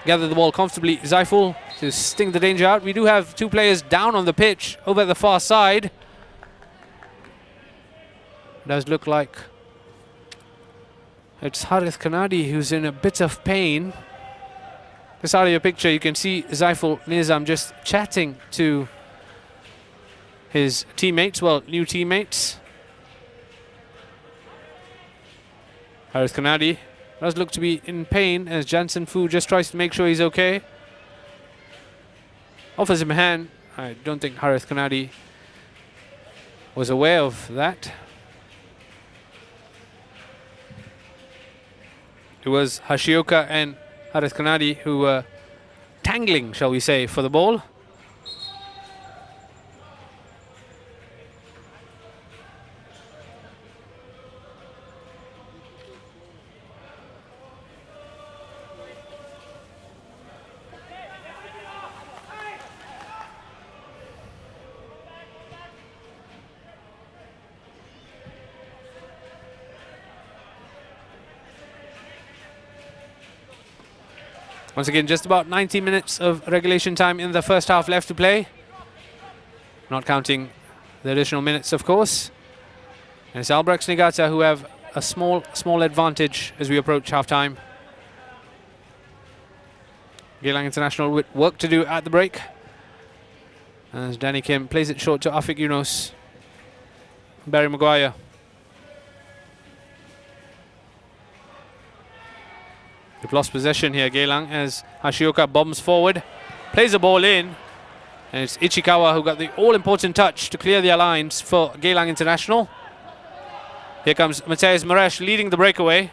Gather the ball comfortably, Zaiful, to sting the danger out. We do have 2 players down on the pitch over at the far side. Does look like it's Harith Kanadi who's in a bit of pain. Just out of your picture, you can see Zaiful Nizam just chatting to his teammates, well, new teammates. Harith Kanadi does look to be in pain as Jansen Fu just tries to make sure he's okay. Offers him a hand. I don't think Harith Kanadi was aware of that. It was Hashioka and Harith Kanadi who were tangling, shall we say, for the ball. Once again, just about 90 minutes of regulation time in the first half left to play. Not counting the additional minutes, of course. And it's Albirex Niigata who have a small advantage as we approach half-time. Geylang International with work to do at the break. As Danny Kim plays it short to Afik Yunus. Barry Maguire. They've lost possession here, Geylang, as Hashioka bombs forward, plays the ball in, and it's Ichikawa who got the all-important touch to clear the lines for Geylang International. Here comes Mateus Maresh leading the breakaway.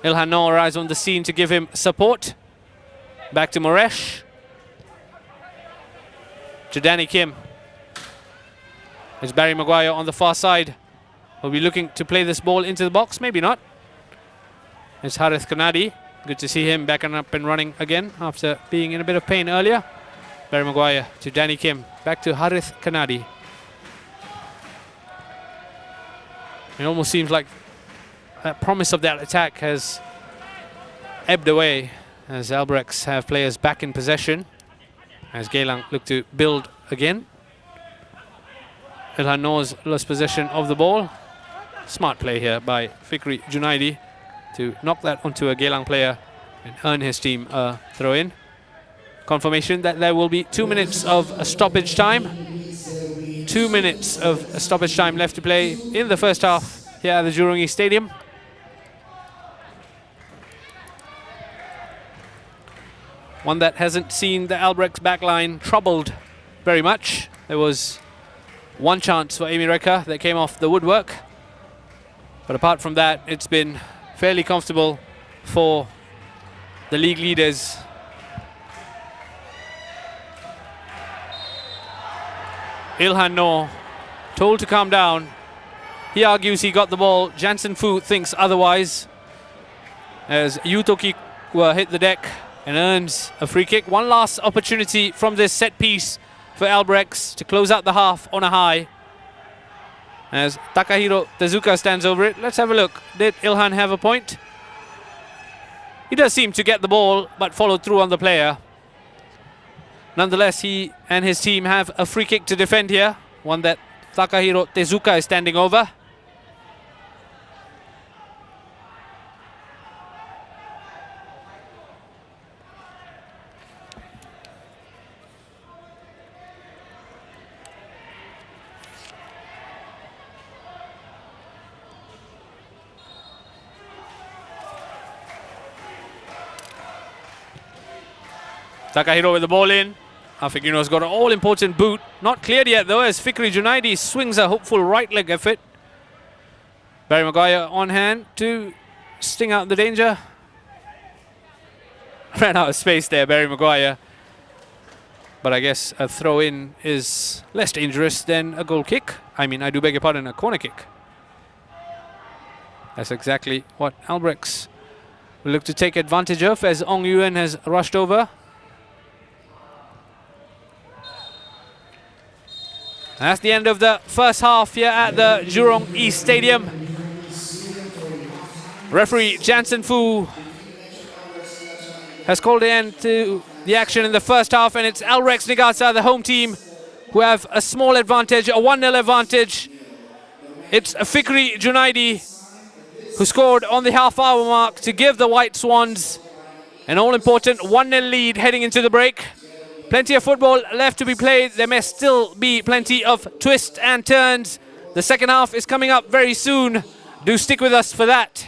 Ilhan Noor arrives on the scene to give him support. Back to Maresh. To Danny Kim. There's Barry Maguire on the far side. Will be looking to play this ball into the box, maybe not. It's Harith Kanadi. Good to see him back and up and running again after being in a bit of pain earlier. Barry Maguire to Danny Kim. Back to Harith Kanadi. It almost seems like that promise of that attack has ebbed away as Albirex have players back in possession. As Geylang look to build again. Ilhan Noor's lost possession of the ball. Smart play here by Fikri Junaidi to knock that onto a Geylang player and earn his team a throw-in. Confirmation that there will be 2 minutes of a stoppage time. 2 minutes of a stoppage time left to play in the first half here at the Jurong East Stadium. One that hasn't seen the Albirex backline troubled very much. There was one chance for Amy Reka that came off the woodwork. But apart from that, it's been fairly comfortable for the league leaders. Ilhan Noor told to calm down. He argues he got the ball. Jansen Fu thinks otherwise, as Yutoki hit the deck and earns a free kick. One last opportunity from this set piece for Albirex to close out the half on a high, as Takahiro Tezuka stands over it. Let's have a look. Did Ilhan have a point? He does seem to get the ball, but followed through on the player. Nonetheless, he and his team have a free kick to defend here, one that Takahiro Tezuka is standing over. Takahiro with the ball in. Afigino's got an all-important boot. Not cleared yet though, as Fikri Junaidi swings a hopeful right leg effort. Barry Maguire on hand to sting out the danger. Ran out of space there, Barry Maguire. But I guess a throw-in is less dangerous than a goal kick. I do beg your pardon, a corner kick. That's exactly what Albirex will look to take advantage of, as Ong Yuen has rushed over. That's the end of the first half here at the Jurong East Stadium. Referee Jansen Fu has called the end to the action in the first half, and it's Albirex Niigata, the home team, who have a small advantage, a 1-0 advantage. It's Fikri Junaidi who scored on the half-hour mark to give the White Swans an all-important 1-0 lead heading into the break. Plenty of football left to be played. There may still be plenty of twists and turns. The second half is coming up very soon. Do stick with us for that.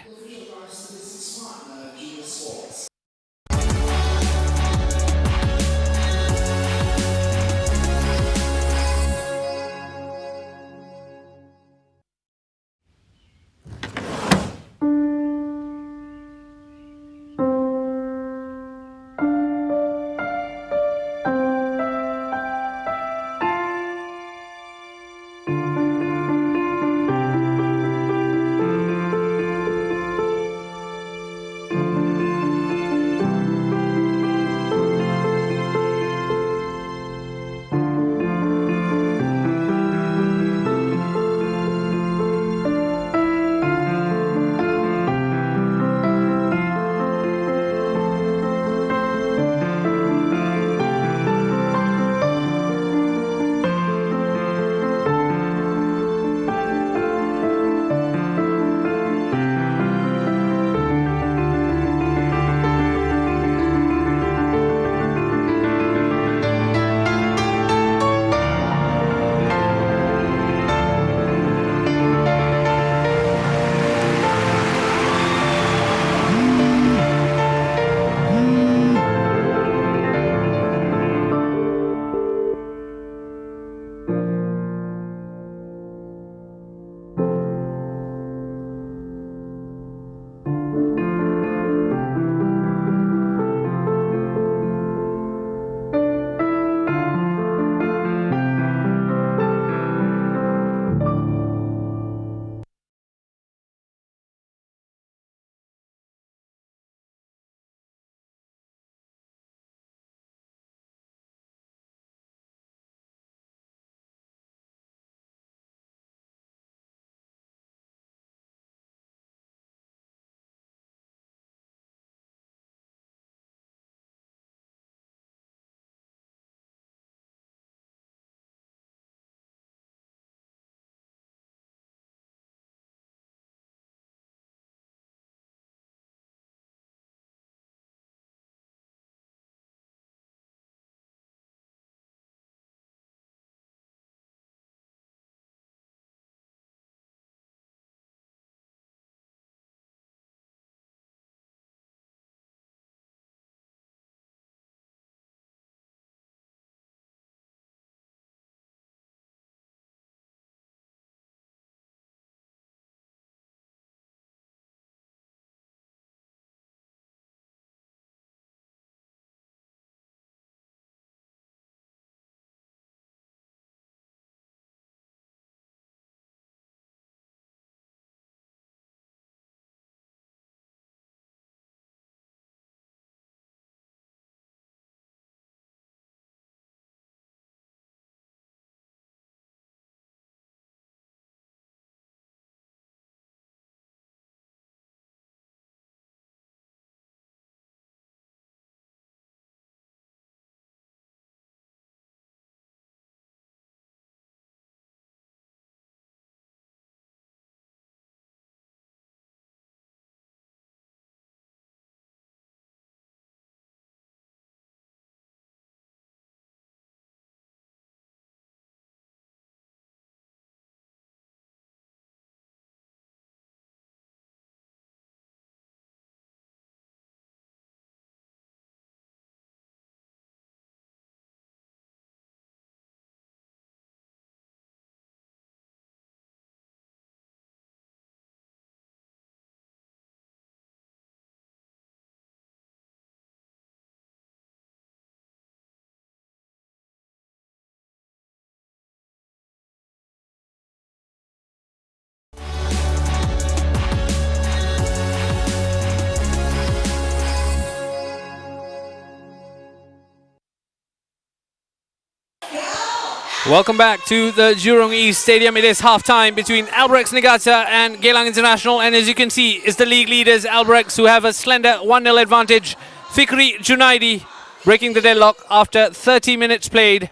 Welcome back to the Jurong East Stadium. It is half-time between Albirex Niigata and Geylang International. And as you can see, it's the league leaders, Albirex, who have a slender 1-0 advantage. Fikri Junaidi breaking the deadlock after 30 minutes played.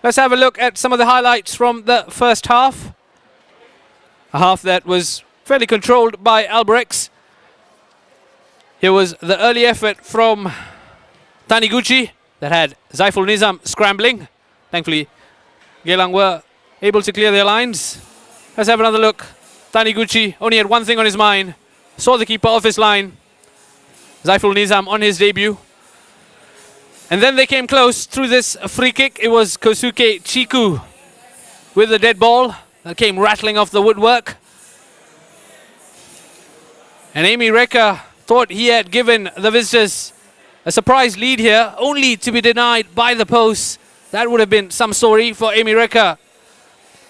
Let's have a look at some of the highlights from the first half. A half that was fairly controlled by Albirex. Here was the early effort from Taniguchi that had Zaiful Nizam scrambling. Thankfully, Geylang were able to clear their lines. Let's have another look. Taniguchi only had one thing on his mind. Saw the keeper off his line. Zaiful Nizam on his debut. And then they came close through this free kick. It was Kosuke Chiku with the dead ball that came rattling off the woodwork. And Amy Reka thought he had given the visitors a surprise lead here, only to be denied by the post. That would have been some story for Amy Reka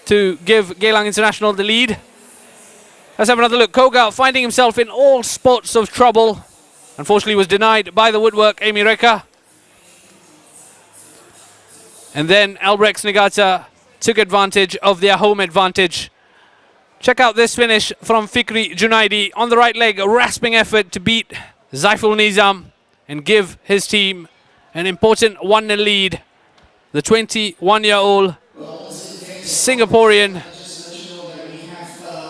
to give Geylang International the lead. Let's have another look. Koga finding himself in all sorts of trouble. Unfortunately was denied by the woodwork, Amy Reka. And then Albirex Niigata took advantage of their home advantage. Check out this finish from Fikri Junaidi on the right leg, a rasping effort to beat Zaiful Nizam and give his team an important 1-0 lead. The 21-year-old Singaporean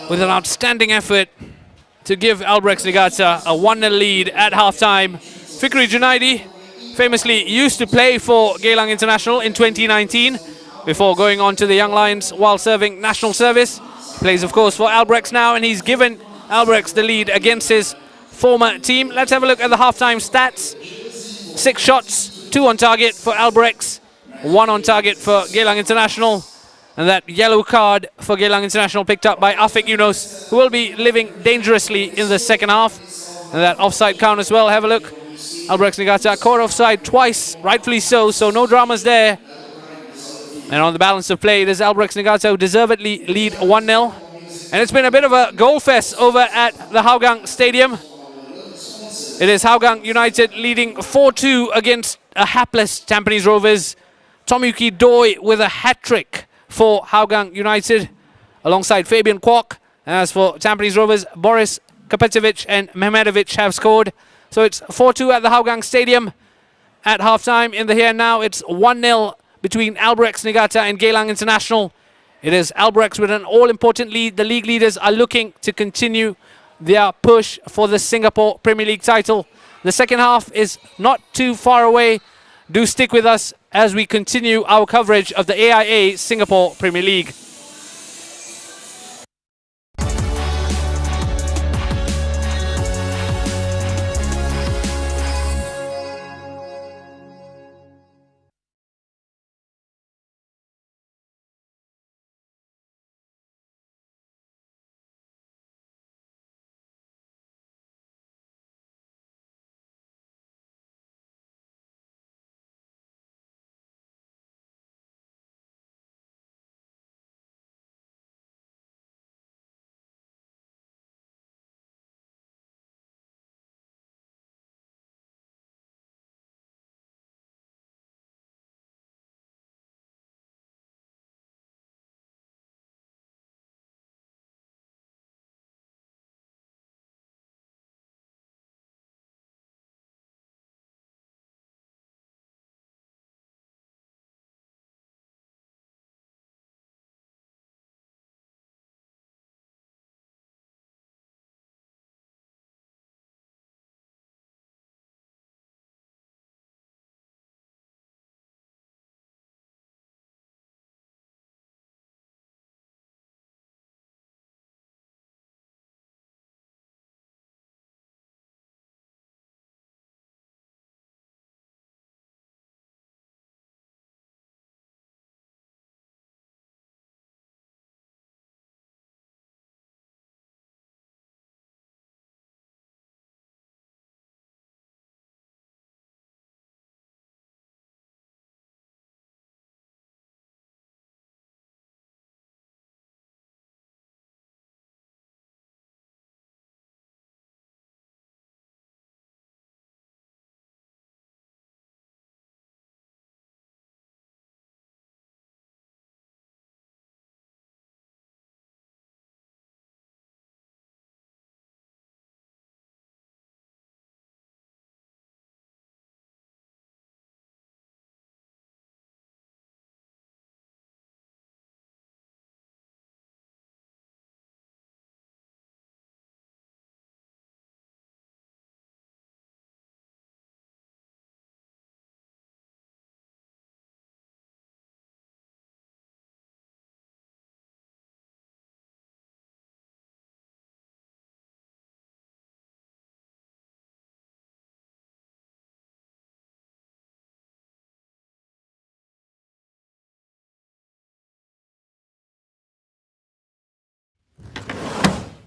with an outstanding effort to give Albirex Niigata a 1-0 lead at halftime. Fikri Junaidi famously used to play for Geylang International in 2019 before going on to the Young Lions while serving national service. Plays, of course, for Albirex now, and he's given Albirex the lead against his former team. Let's have a look at the halftime stats. 6 shots, 2 on target for Albirex, 1 on target for Geylang International. And that yellow card for Geylang International picked up by Afiq Yunus, who will be living dangerously in the second half. And that offside count as well. Have a look. Albirex Niigata caught offside twice, rightfully so no dramas there. And on the balance of play, it is Albirex Niigata who deservedly lead 1-0. And it's been a bit of a goal fest over at the Hougang Stadium. It is Hougang United leading 4-2 against a hapless Tampines Rovers. Tomyuki Doi with a hat-trick for Hougang United alongside Fabian Kwok. As for Tampines Rovers, Boris Kapetovic and Mehmedovic have scored. So it's 4-2 at the Hougang Stadium. At halftime in the here and now, it's 1-0 between Albirex Niigata and Geylang International. It is Albirex with an all-important lead. The league leaders are looking to continue their push for the Singapore Premier League title. The second half is not too far away. Do stick with us as we continue our coverage of the AIA Singapore Premier League.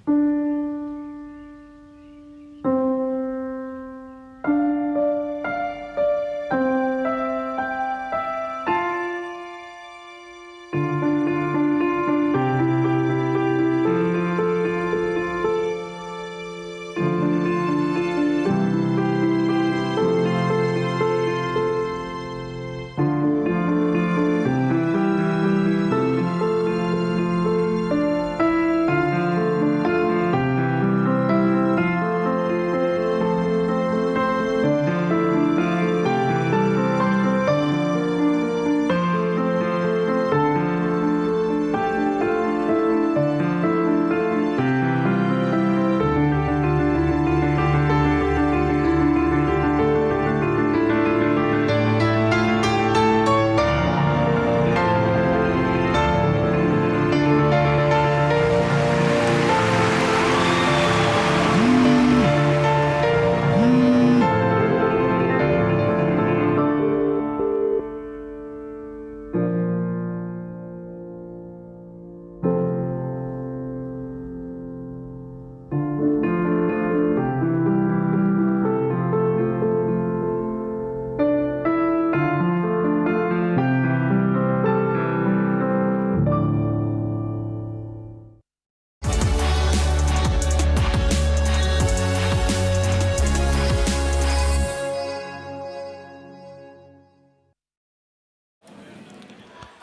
A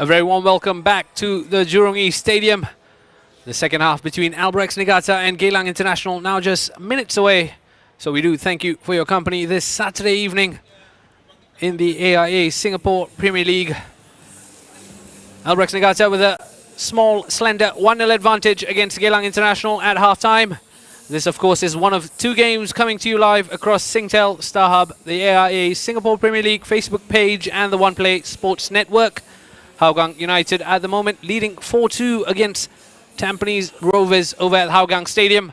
very warm welcome back to the Jurong East Stadium. The second half between Albirex Niigata and Geylang International now just minutes away. So we do thank you for your company this Saturday evening in the AIA Singapore Premier League. Albirex Niigata with a small, slender 1-0 advantage against Geylang International at halftime. This, of course, is one of two games coming to you live across Singtel, StarHub, the AIA Singapore Premier League Facebook page and the OnePlay Sports Network. Hougang United at the moment leading 4-2 against Tampines Rovers over at Hougang Stadium.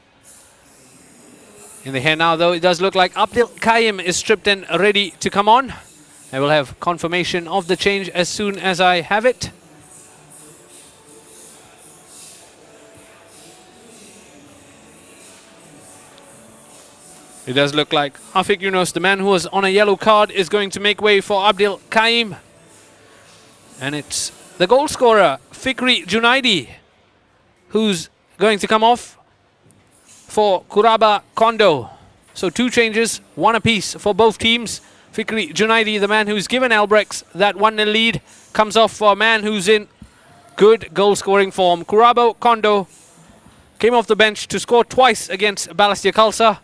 In the here now, though, it does look like Abdul Kaim is stripped and ready to come on. I will have confirmation of the change as soon as I have it. It does look like Afiq Yunus, the man who was on a yellow card, is going to make way for Abdul Kaim. And it's the goal scorer, Fikri Junaidi, who's going to come off for Kuraba Kondo. So two changes, one apiece for both teams. Fikri Junaidi, the man who's given Albirex that 1-0 lead, comes off for a man who's in good goal-scoring form. Kuraba Kondo came off the bench to score twice against Balestier Khalsa.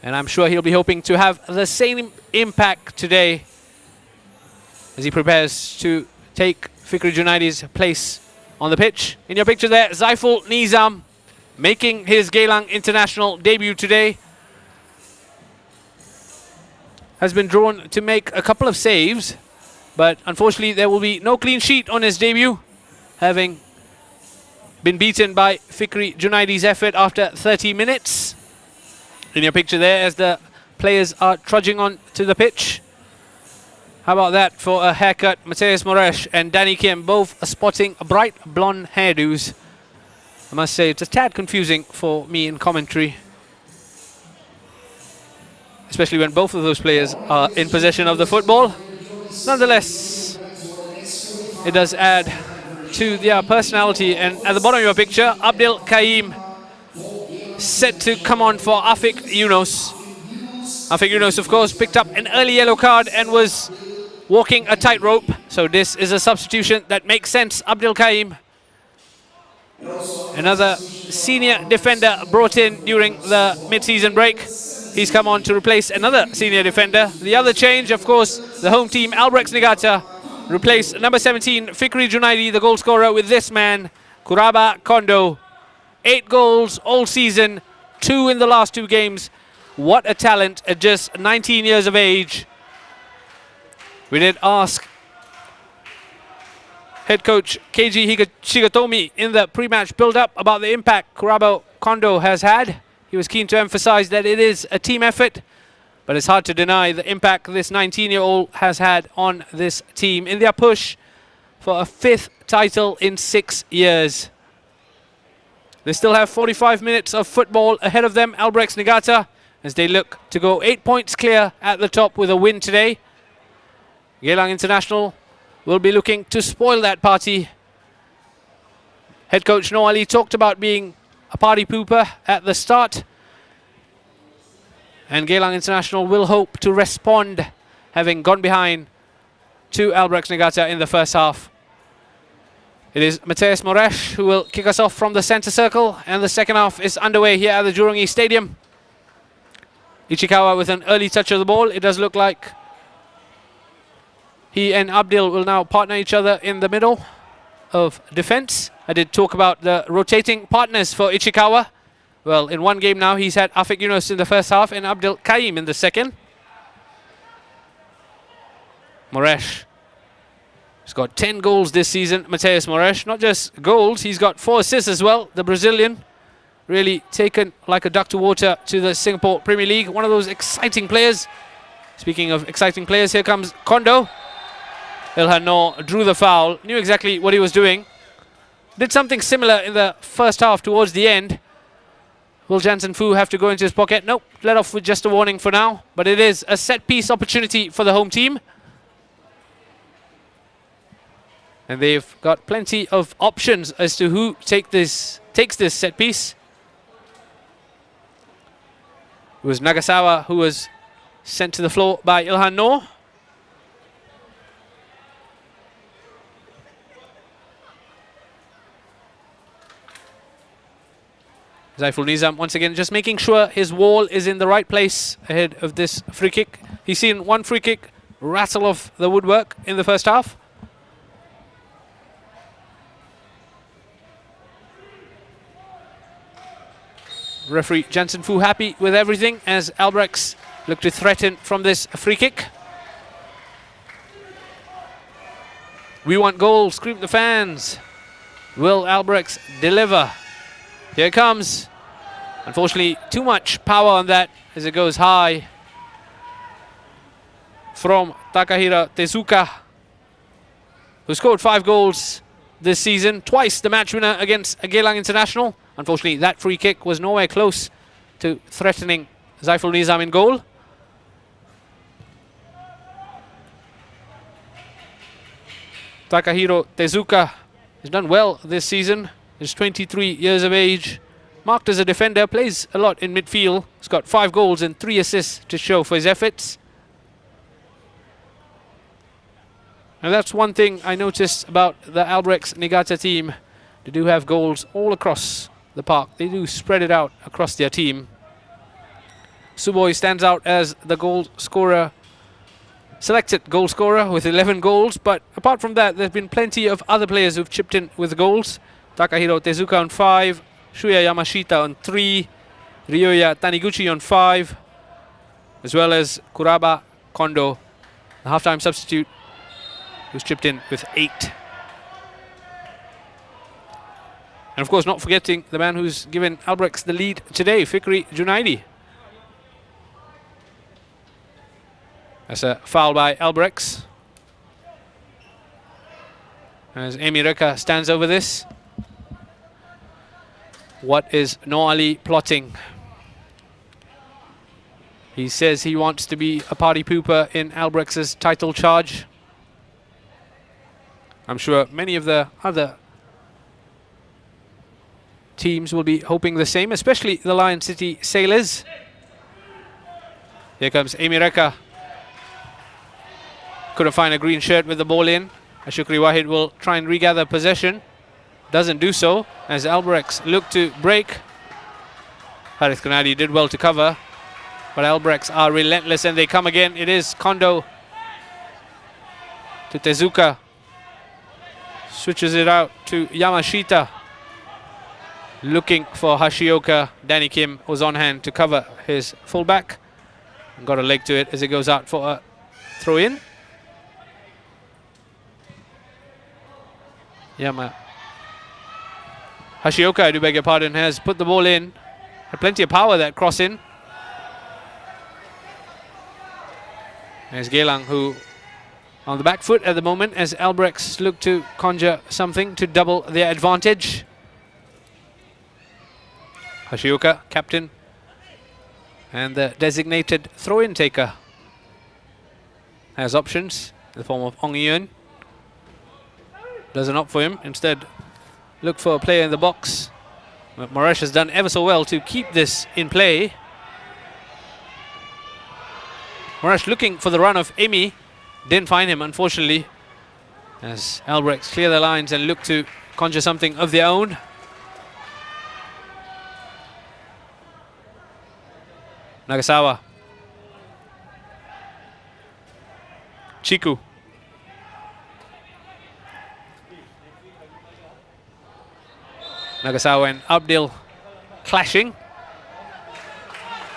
And I'm sure he'll be hoping to have the same impact today as he prepares to take Fikri Junaidi's place on the pitch. In your picture there, Zaiful Nizam making his Geylang International debut today. Has been drawn to make a couple of saves, but unfortunately there will be no clean sheet on his debut, having been beaten by Fikri Junaidi's effort after 30 minutes. In your picture there, as the players are trudging on to the pitch. How about that for a haircut? Mateus Moresh and Danny Kim both sporting bright blonde hairdos. I must say it's a tad confusing for me in commentary, especially when both of those players are in possession of the football. Nonetheless, it does add to their personality. And at the bottom of your picture, Abdul Kaim set to come on for Afiq Yunus. Afiq Yunus, of course, picked up an early yellow card and was walking a tightrope. So this is a substitution that makes sense. Abdul Kaim, another senior defender brought in during the mid-season break. He's come on to replace another senior defender. The other change, of course, the home team, Albirex Niigata, replace number 17, Fikri Junaidi, the goal scorer, with this man, Kuraba Kondo. 8 goals all season, 2 in the last 2 games. What a talent at just 19 years of age. We did ask head coach Keiji Shigatomi in the pre-match build-up about the impact Kuraba Kondo has had. He was keen to emphasize that it is a team effort, but it's hard to deny the impact this 19-year-old has had on this team in their push for a 5th title in 6 years. They still have 45 minutes of football ahead of them, Albirex Niigata, as they look to go 8 points clear at the top with a win today. Geylang International will be looking to spoil that party. Head coach Noah Ali talked about being a party pooper at the start. And Geylang International will hope to respond, having gone behind to Albirex Niigata in the first half. It is Mateus Moraes who will kick us off from the centre circle, and the second half is underway here at the Jurong East Stadium. Ichikawa with an early touch of the ball. It does look like he and Abdil will now partner each other in the middle of defence. I did talk about the rotating partners for Ichikawa. Well, in one game now, he's had Afik Yunus in the first half and Abdul Kaim in the second. Moraes. He's got 10 goals this season, Mateus Moraes. Not just goals, he's got 4 assists as well. The Brazilian really taken like a duck to water to the Singapore Premier League. One of those exciting players. Speaking of exciting players, here comes Kondo. Ilhan Noor drew the foul, knew exactly what he was doing. Did something similar in the first half towards the end. Will Jansen Fu have to go into his pocket? Nope, let off with just a warning for now. But it is a set-piece opportunity for the home team. And they've got plenty of options as to who takes this set-piece. It was Nagasawa who was sent to the floor by Ilhan Noor. Zaiful Nizam once again just making sure his wall is in the right place ahead of this free kick. He's seen one free kick rattle off the woodwork in the first half. Referee Jansen Fu happy with everything as Albirex look to threaten from this free kick. We want goals, scream the fans. Will Albirex deliver? Here it comes. Unfortunately, too much power on that as it goes high from Takahiro Tezuka, who scored 5 goals this season, twice the match winner against Geylang International. Unfortunately, that free kick was nowhere close to threatening Zaiful Nizam in goal. Takahiro Tezuka has done well this season. He's 23 years of age, marked as a defender, plays a lot in midfield. He's got 5 goals and 3 assists to show for his efforts. And that's one thing I noticed about the Albirex Niigata team. They do have goals all across the park. They do spread it out across their team. Suboi stands out as the goal scorer, selected goal scorer with 11 goals. But apart from that, there's been plenty of other players who've chipped in with goals. Takahiro Tezuka on 5, Shuya Yamashita on 3, Ryoya Taniguchi on 5, as well as Kuraba Kondo, the halftime substitute, who's chipped in with 8. And of course, not forgetting the man who's given Albirex the lead today, Fikri Junaidi. That's a foul by Albirex, as Amy Reka stands over this. What is Noah Ali plotting? He says he wants to be a party pooper in Albrex's title charge. I'm sure many of the other teams will be hoping the same, especially the Lion City Sailors. Here comes Amy Reka. Couldn't find a green shirt with the ball in. Ashukri Wahid will try and regather possession. Doesn't do so as Albirex look to break. Harith Kanadi did well to cover, but Albirex are relentless and they come again. It is Kondo to Tezuka. Switches it out to Yamashita. Looking for Hashioka. Danny Kim was on hand to cover his fullback. Got a leg to it as it goes out for a throw in. Hashioka, I do beg your pardon, has put the ball in. Had plenty of power, that cross in. There's Geylang, who on the back foot at the moment as Albirex look to conjure something to double their advantage. Hashioka, captain, and the designated throw-in taker, has options in the form of Ong Yun. Doesn't opt for him, instead look for a player in the box. But Moresh has done ever so well to keep this in play. Moresh looking for the run of Amy, didn't find him unfortunately, as Albirex clear the lines and look to conjure something of their own. Nagasawa. Chiku. Nagasawa and Abdil clashing.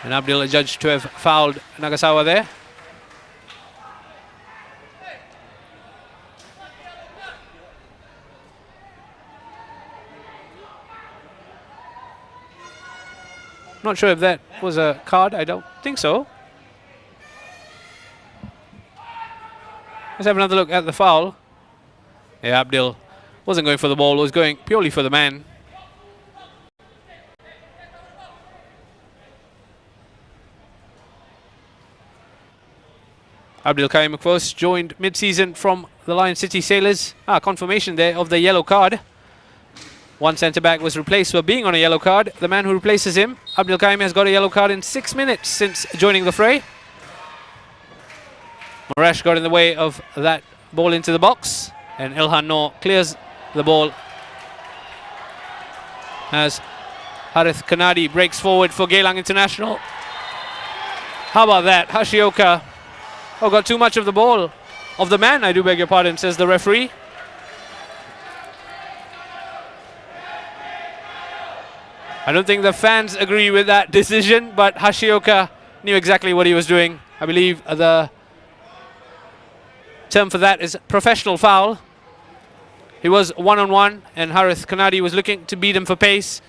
And Abdil adjudged to have fouled Nagasawa there. Not sure if that was a card. I don't think so. Let's have another look at the foul. Yeah, Abdil wasn't going for the ball, was going purely for the man. Abdul Karim, of course, joined mid-season from the Lion City Sailors. Confirmation there of the yellow card. One centre-back was replaced for being on a yellow card. The man who replaces him, Abdul Karim, has got a yellow card in 6 minutes since joining the fray. Moresh got in the way of that ball into the box, and Ilhan Noor clears the ball as Harith Kanadi breaks forward for Geylang International. How about that? Hashioka got too much of the ball. Of the man, I do beg your pardon, says the referee. I don't think the fans agree with that decision, but Hashioka knew exactly what he was doing. I believe the term for that is professional foul. He was one-on-one, and Harith Kanadi was looking to beat him for pace.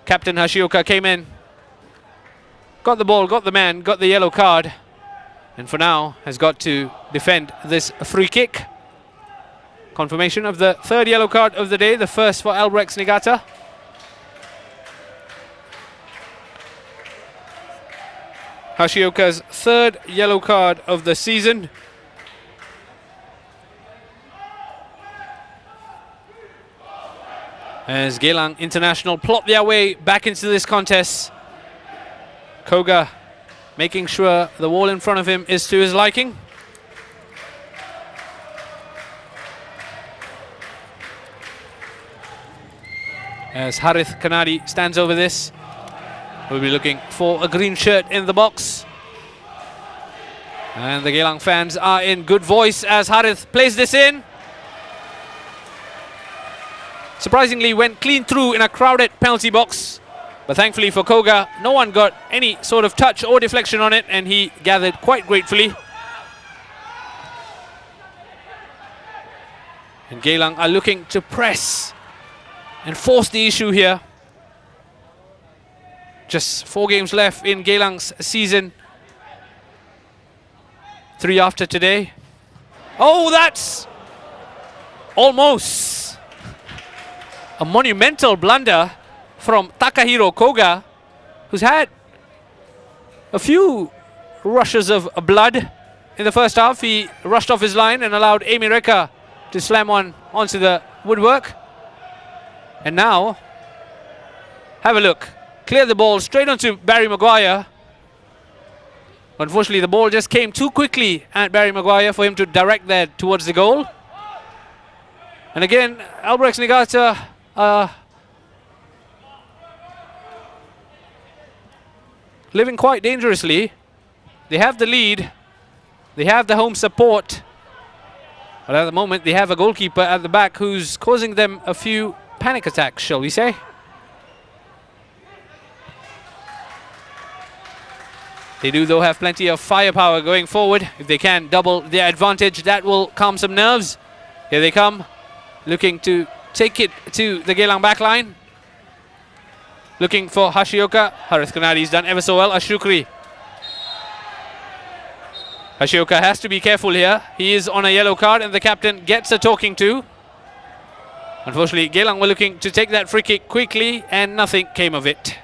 Captain Hashioka came in, got the ball, got the man, got the yellow card, and for now has got to defend this free kick. Confirmation of the third yellow card of the day, the first for Albirex Niigata. Hashioka's third yellow card of the season. As Geylang International plot their way back into this contest. Koga making sure the wall in front of him is to his liking. As Harith Kanadi stands over this, we'll be looking for a green shirt in the box. And the Geylang fans are in good voice as Harith plays this in. Surprisingly went clean through in a crowded penalty box. But thankfully for Koga, no one got any sort of touch or deflection on it, and he gathered quite gratefully. And Geylang are looking to press and force the issue here. Just 4 games left in Geylang's season. 3 after today. Oh, that's almost a monumental blunder from Takahiro Koga, who's had a few rushes of blood in the first half. He rushed off his line and allowed Amy Reka to slam one onto the woodwork. And now, have a look. Clear the ball straight onto Barry Maguire. Unfortunately, the ball just came too quickly at Barry Maguire for him to direct that towards the goal. And again, Albirex Niigata living quite dangerously. They have the lead. They have the home support. But at the moment, they have a goalkeeper at the back who's causing them a few panic attacks, shall we say. They do, though, have plenty of firepower going forward. If they can double their advantage, that will calm some nerves. Here they come, looking to take it to the Geylang backline. Looking for Hashioka. Harith Kanadi's done ever so well. Ashukri. Hashioka has to be careful here. He is on a yellow card and the captain gets a talking to. Unfortunately, Geylang were looking to take that free kick quickly and nothing came of it.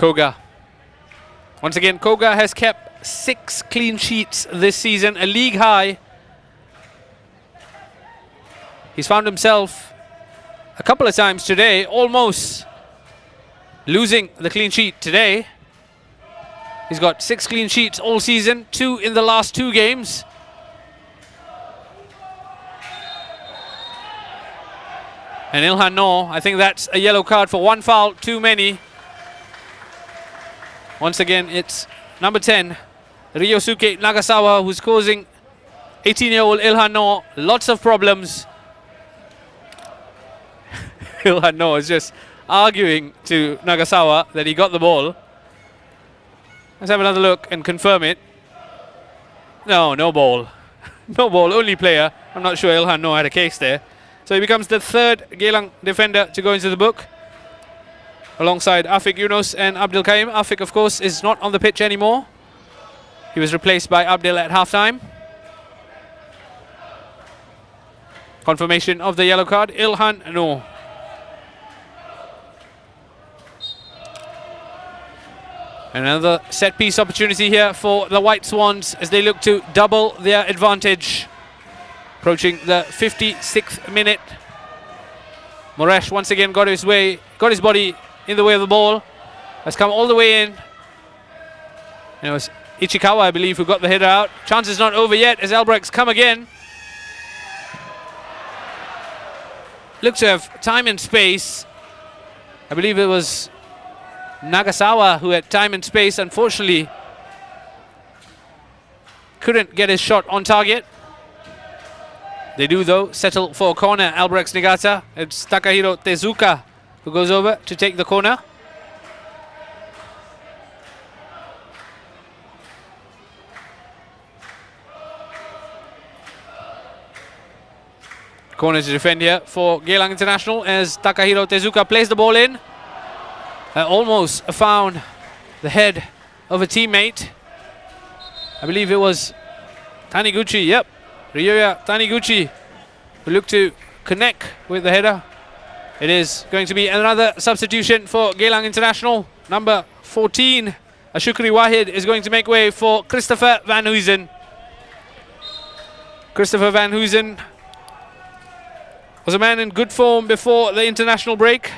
Koga. Once again, Koga has kept 6 clean sheets this season, a league high. He's found himself a couple of times today, almost losing the clean sheet today. He's got 6 clean sheets all season, 2 in the last 2 games. And Ilhan Noor, I think that's a yellow card for 1 foul too many. Once again, it's number 10, Ryosuke Nagasawa, who's causing 18-year-old Ilhan Noor lots of problems. Ilhan Noor is just arguing to Nagasawa that he got the ball. Let's have another look and confirm it. No, no ball. No ball, only player. I'm not sure Ilhan Noor had a case there. So he becomes the 3rd Geylang defender to go into the book, alongside Afiq Yunus and Abdul Kaim. Afiq, of course, is not on the pitch anymore. He was replaced by Abdul at halftime. Confirmation of the yellow card, Ilhan Noor. Another set piece opportunity here for the White Swans as they look to double their advantage. Approaching the 56th minute. Moresh once again got his body in the way of the ball. Has come all the way in. And it was Ichikawa, I believe, who got the header out. Chance is not over yet as Albirex come again. Looks to have time and space. I believe it was Nagasawa who had time and space. Unfortunately, couldn't get his shot on target. They do, though, settle for a corner. Albirex Niigata. It's Takahiro Tezuka who goes over to take the corner. Corner to defend here for Geylang International as Takahiro Tezuka plays the ball in. Almost found the head of a teammate. I believe it was Taniguchi, yep. Ryoya Taniguchi who looked to connect with the header. It is going to be another substitution for Geylang International. Number 14, Ashukri Wahid, is going to make way for Christopher Van Huysen. Christopher Van Huysen was a man in good form before the international break.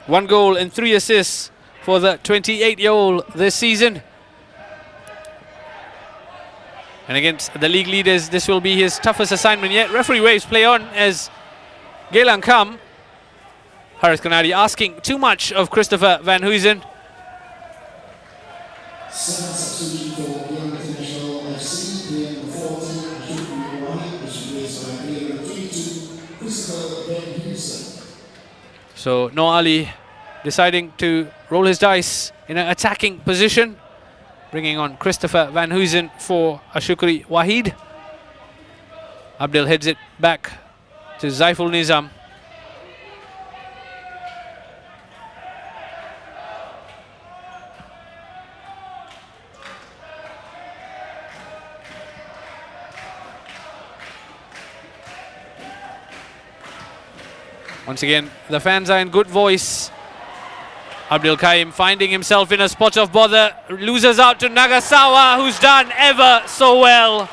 One goal and 3 assists for the 28-year-old this season. And against the league leaders, this will be his toughest assignment yet. Referee waves play on as Geylang come. Harith Kanadi asking too much of Christopher Van Huysen. So Noor Ali deciding to roll his dice in an attacking position, bringing on Christopher Van Huysen for Ashukri Wahid. Abdul heads it back to Zaiful Nizam. Once again, the fans are in good voice. Abdul Kaim finding himself in a spot of bother, loses out to Nagasawa, who's done ever so well.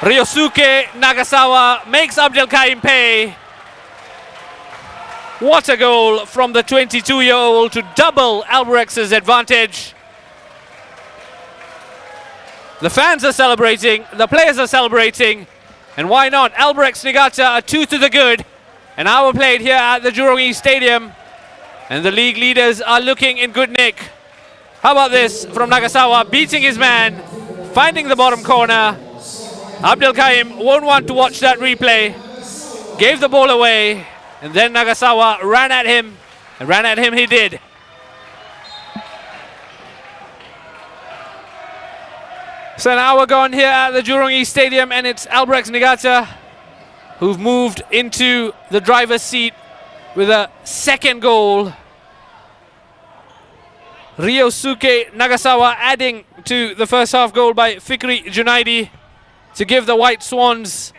Ryosuke Nagasawa makes Abdul Kaim pay. What a goal from the 22-year-old to double Albirex advantage. The fans are celebrating, the players are celebrating, and why not? Albirex Niigata are 2 to the good. An hour played here at the Jurong East Stadium, and the league leaders are looking in good nick. How about this from Nagasawa, beating his man, finding the bottom corner. Abdul Kaim won't want to watch that replay. Gave the ball away, and then Nagasawa ran at him, and ran at him he did. So an hour gone here at the Jurong East Stadium, and it's Albirex Niigata who've moved into the driver's seat with a second goal. Ryosuke Nagasawa adding to the first half goal by Fikri Junaidi to give the White Swans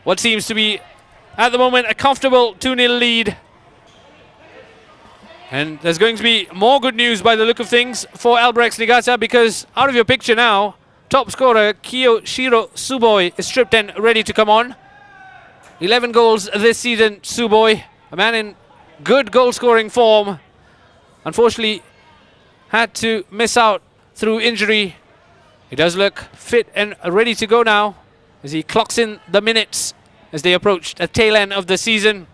what seems to be, at the moment, a comfortable 2-0 lead. And there's going to be more good news by the look of things for Albirex Niigata, because out of your picture now, top scorer Kiyoshiro Tsuboi is stripped and ready to come on. 11 goals this season, Tsuboi, a man in good goal-scoring form. Unfortunately, had to miss out through injury. He does look fit and ready to go now as he clocks in the minutes as they approach the tail end of the season.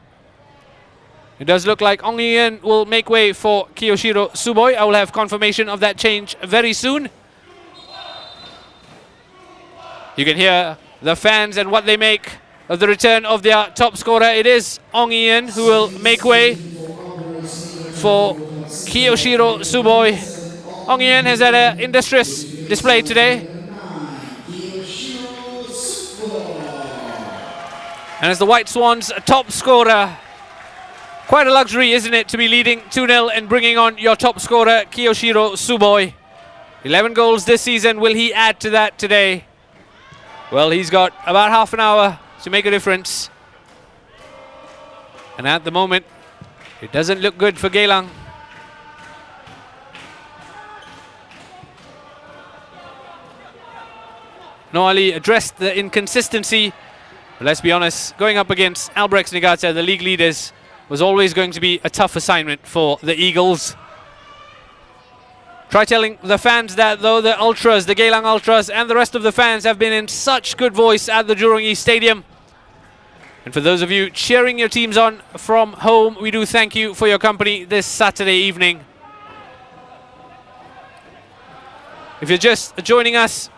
It does look like Ong Yen will make way for Kiyoshiro Tsuboi. I will have confirmation of that change very soon. You can hear the fans and what they make of the return of their top scorer. It is Ong Yen who will make way for Kiyoshiro Tsuboi. Ong Yen has had an industrious display today. And as the White Swans' top scorer, quite a luxury, isn't it, to be leading 2-0 and bringing on your top scorer, Kiyoshiro Tsuboi. 11 goals this season. Will he add to that today? Well, he's got about half an hour to make a difference. And at the moment, it doesn't look good for Geylang. Noali addressed the inconsistency. But let's be honest, going up against Albirex Niigata, the league leaders, was always going to be a tough assignment for the Eagles. Try telling the fans that, though, the Ultras, the Geylang Ultras and the rest of the fans have been in such good voice at the Jurong East Stadium. And for those of you cheering your teams on from home, we do thank you for your company this Saturday evening. If you're just joining us,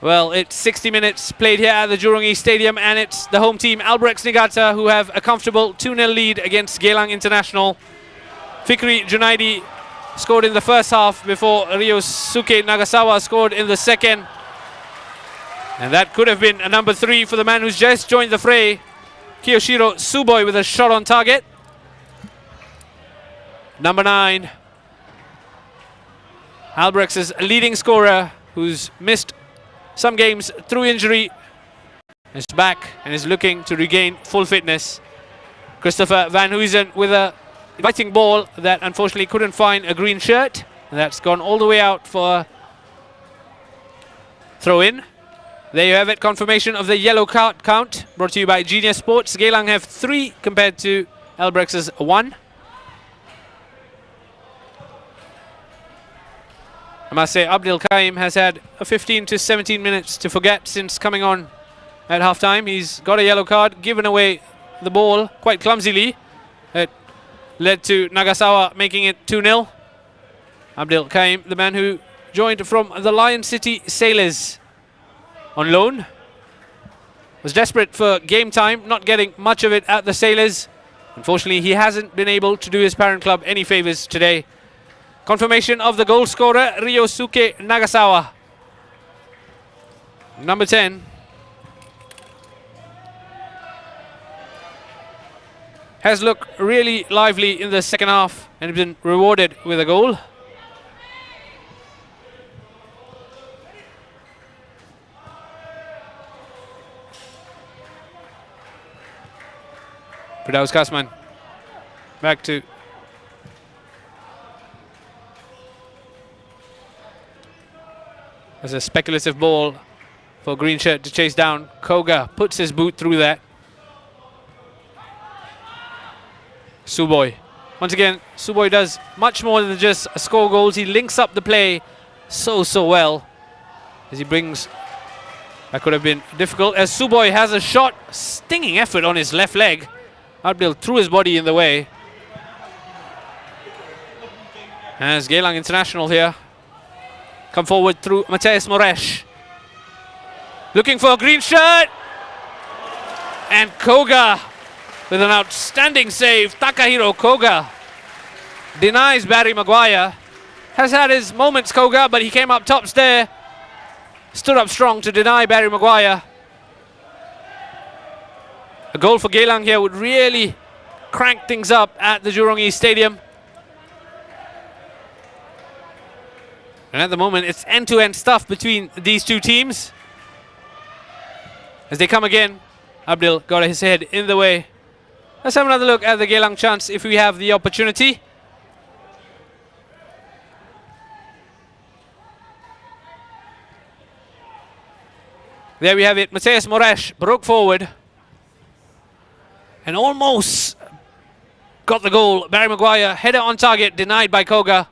well, it's 60 minutes played here at the Jurong East Stadium, and it's the home team, Albirex Niigata, who have a comfortable 2-0 lead against Geylang International. Fikri Junaidi scored in the first half before Ryosuke Nagasawa scored in the second. And that could have been a number 3 for the man who's just joined the fray, Kiyoshiro Tsuboi, with a shot on target. Number 9, Albrex's leading scorer, who's missed some games through injury, is back and is looking to regain full fitness. Christopher Van Huysen with a inviting ball that unfortunately couldn't find a green shirt. And that's gone all the way out for a throw-in. There you have it, confirmation of the yellow card count, brought to you by Genius Sports. Geylang have 3 compared to Albrex's 1. I must say, Abdul Kaim has had 15 to 17 minutes to forget since coming on at halftime. He's got a yellow card, given away the ball quite clumsily. It led to Nagasawa making it 2-0. Abdul Kaim, the man who joined from the Lion City Sailors on loan, was desperate for game time, not getting much of it at the Sailors. Unfortunately, he hasn't been able to do his parent club any favors today. Confirmation of the goal scorer, Ryosuke Nagasawa. Number 10. Has looked really lively in the second half and been rewarded with a goal. Firdaus Kasman. Back to as a speculative ball for green shirt to chase down. Koga puts his boot through that. Tsuboi. Once again, Tsuboi does much more than just score goals. He links up the play so well as he brings. That could have been difficult as Tsuboi has a shot, stinging effort on his left leg. Abdul threw his body in the way. As Geylang International here come forward through Mateus Moresh. Looking for a green shirt. And Koga with an outstanding save. Takahiro Koga denies Barry Maguire. Has had his moments, Koga, but he came up tops there. Stood up strong to deny Barry Maguire. A goal for Geylang here would really crank things up at the Jurong East Stadium. And at the moment, it's end-to-end stuff between these two teams. As they come again, Abdul got his head in the way. Let's have another look at the Geylang chance if we have the opportunity. There we have it. Mateus Moraes broke forward and almost got the goal. Barry Maguire, header on target, denied by Koga.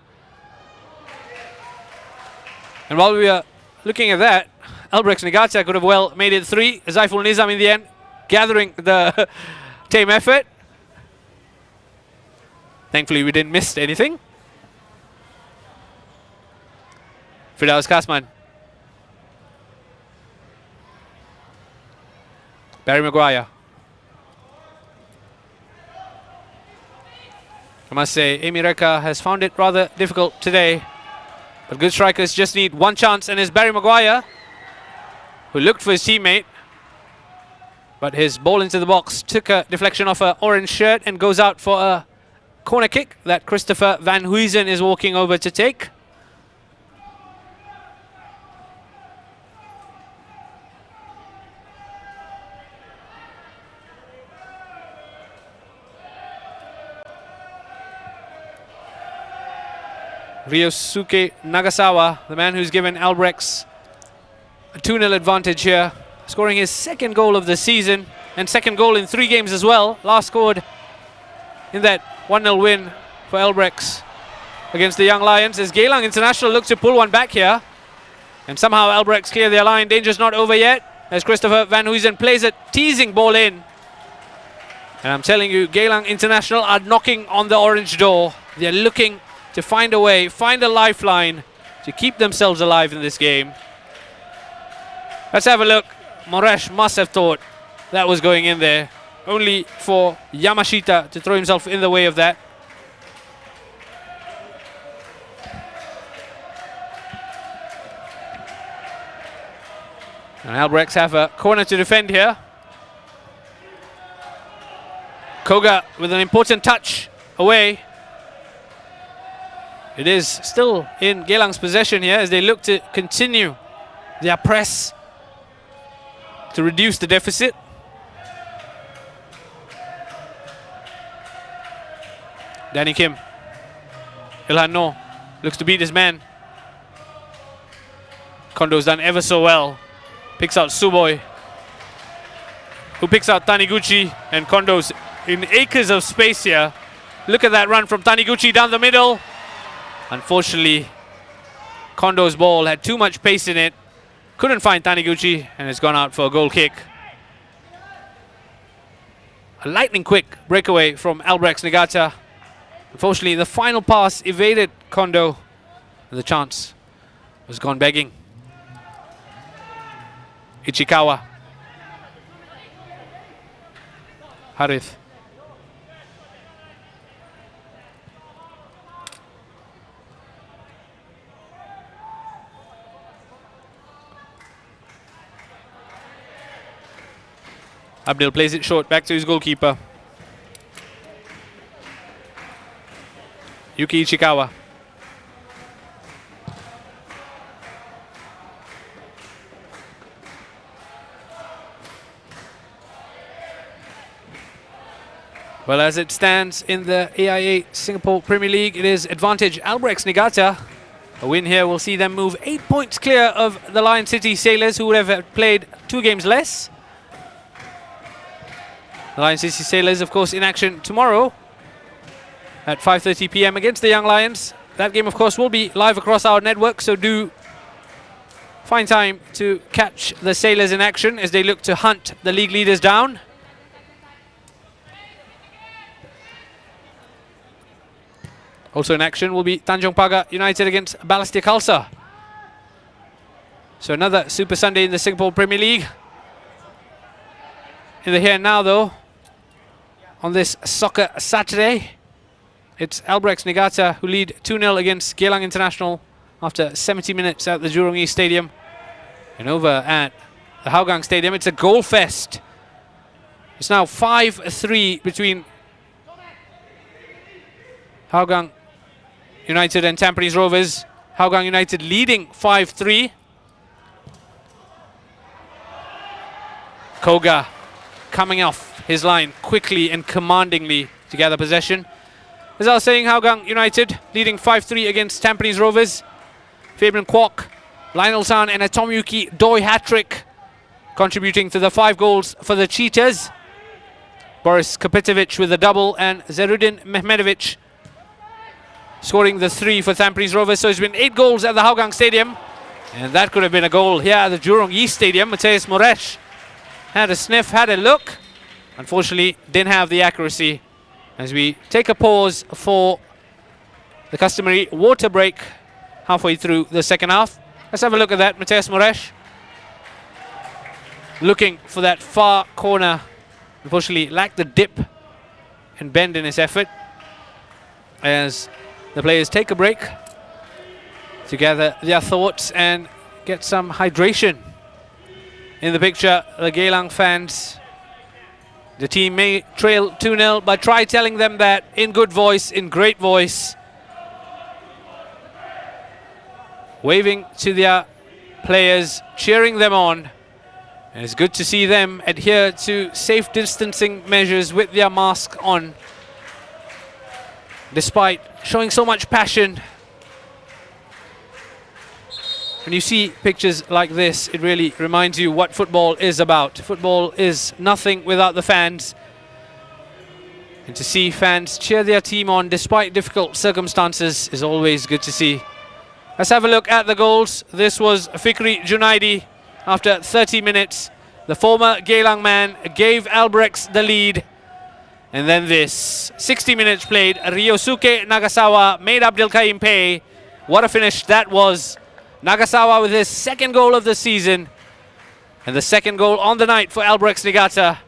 And while we were looking at that, Albirex Niigata could have well made it 3. Zaiful Nizam in the end, gathering the team effort. Thankfully, we didn't miss anything. Firdaus Kasman. Barry Maguire. I must say, Amy Reka has found it rather difficult today. But good strikers just need one chance, and it's Barry Maguire who looked for his teammate. But his ball into the box took a deflection off an orange shirt and goes out for a corner kick that Christopher Van Huysen is walking over to take. Ryosuke Nagasawa, the man who's given Albirex a 2-0 advantage here, scoring his second goal of the season and second goal in 3 games as well. Last scored in that 1-0 win for Albirex against the Young Lions, as Geylang International looks to pull one back here. And somehow Albirex clear their line. Danger's not over yet, as Christopher Van Huysen plays a teasing ball in. And I'm telling you, Geylang International are knocking on the orange door. They're looking to find a way, find a lifeline to keep themselves alive in this game. Let's have a look. Moraes must have thought that was going in there, only for Yamashita to throw himself in the way of that. And Albirex have a corner to defend here. Koga with an important touch away. It is still in Geylang's possession here as they look to continue their press to reduce the deficit. Danny Kim. Ilhan No looks to beat his man. Kondo's done ever so well. Picks out Suboi, who picks out Taniguchi, and Kondo's in acres of space here. Look at that run from Taniguchi down the middle. Unfortunately, Kondo's ball had too much pace in it. Couldn't find Taniguchi, and it's gone out for a goal kick. A lightning quick breakaway from Albirex Niigata. Unfortunately, the final pass evaded Kondo, and the chance was gone begging. Ichikawa. Harith. Abdul plays it short, back to his goalkeeper. Yuki Ichikawa. Well, as it stands in the AIA Singapore Premier League, it is advantage Albirex Niigata. A win here will see them move 8 points clear of the Lion City Sailors, who would have played 2 games less. The Lion City Sailors, of course, in action tomorrow at 5:30 p.m. against the Young Lions. That game, of course, will be live across our network, so do find time to catch the Sailors in action as they look to hunt the league leaders down. Also in action will be Tanjong Pagar United against Balestier Khalsa. So another Super Sunday in the Singapore Premier League. In the here and now, though, on this soccer Saturday, it's Albirex Niigata who lead 2-0 against Geylang International after 70 minutes at the Jurong East Stadium. And over at the Hougang Stadium, it's a goal fest. It's now 5-3 between Hougang United and Tampines Rovers. Hougang United leading 5-3. Koga coming off his line quickly and commandingly to gather possession. As I was saying, Hougang United leading 5-3 against Tampines Rovers. Fabian Kwok, Lionel San and a Tomoyuki Doi hat-trick contributing to the 5 goals for the Cheetahs. Boris Kapitovic with a double and Zerudin Mehmedovic scoring the 3 for Tampines Rovers. So it's been 8 goals at the Hougang Stadium. And that could have been a goal here at the Jurong East Stadium. Mateus Moresh had a sniff, had a look. Unfortunately, didn't have the accuracy. As we take a pause for the customary water break halfway through the second half. Let's have a look at that. Mateus Moresh looking for that far corner. Unfortunately, lacked the dip and bend in his effort. As the players take a break to gather their thoughts and get some hydration. In the picture, the Geylang fans. The team may trail 2-0, but try telling them that in good voice, in great voice. Waving to their players, cheering them on. And it's good to see them adhere to safe distancing measures with their mask on, despite showing so much passion. When you see pictures like this, it really reminds you what football is about. Football is nothing without the fans. And to see fans cheer their team on despite difficult circumstances is always good to see. Let's have a look at the goals. This was Fikri Junaidi after 30 minutes. The former Geylang man gave Albirex the lead. And then this, 60 minutes played. Ryosuke Nagasawa made Abdul Kaim pay. What a finish that was. Nagasawa with his second goal of the season. And the second goal on the night for Albirex Niigata.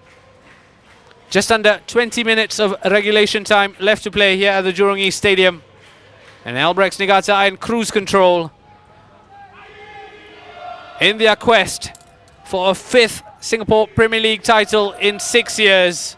Just under 20 minutes of regulation time left to play here at the Jurong East Stadium. And Albirex Niigata are in cruise control in their quest for a 5th Singapore Premier League title in 6 years.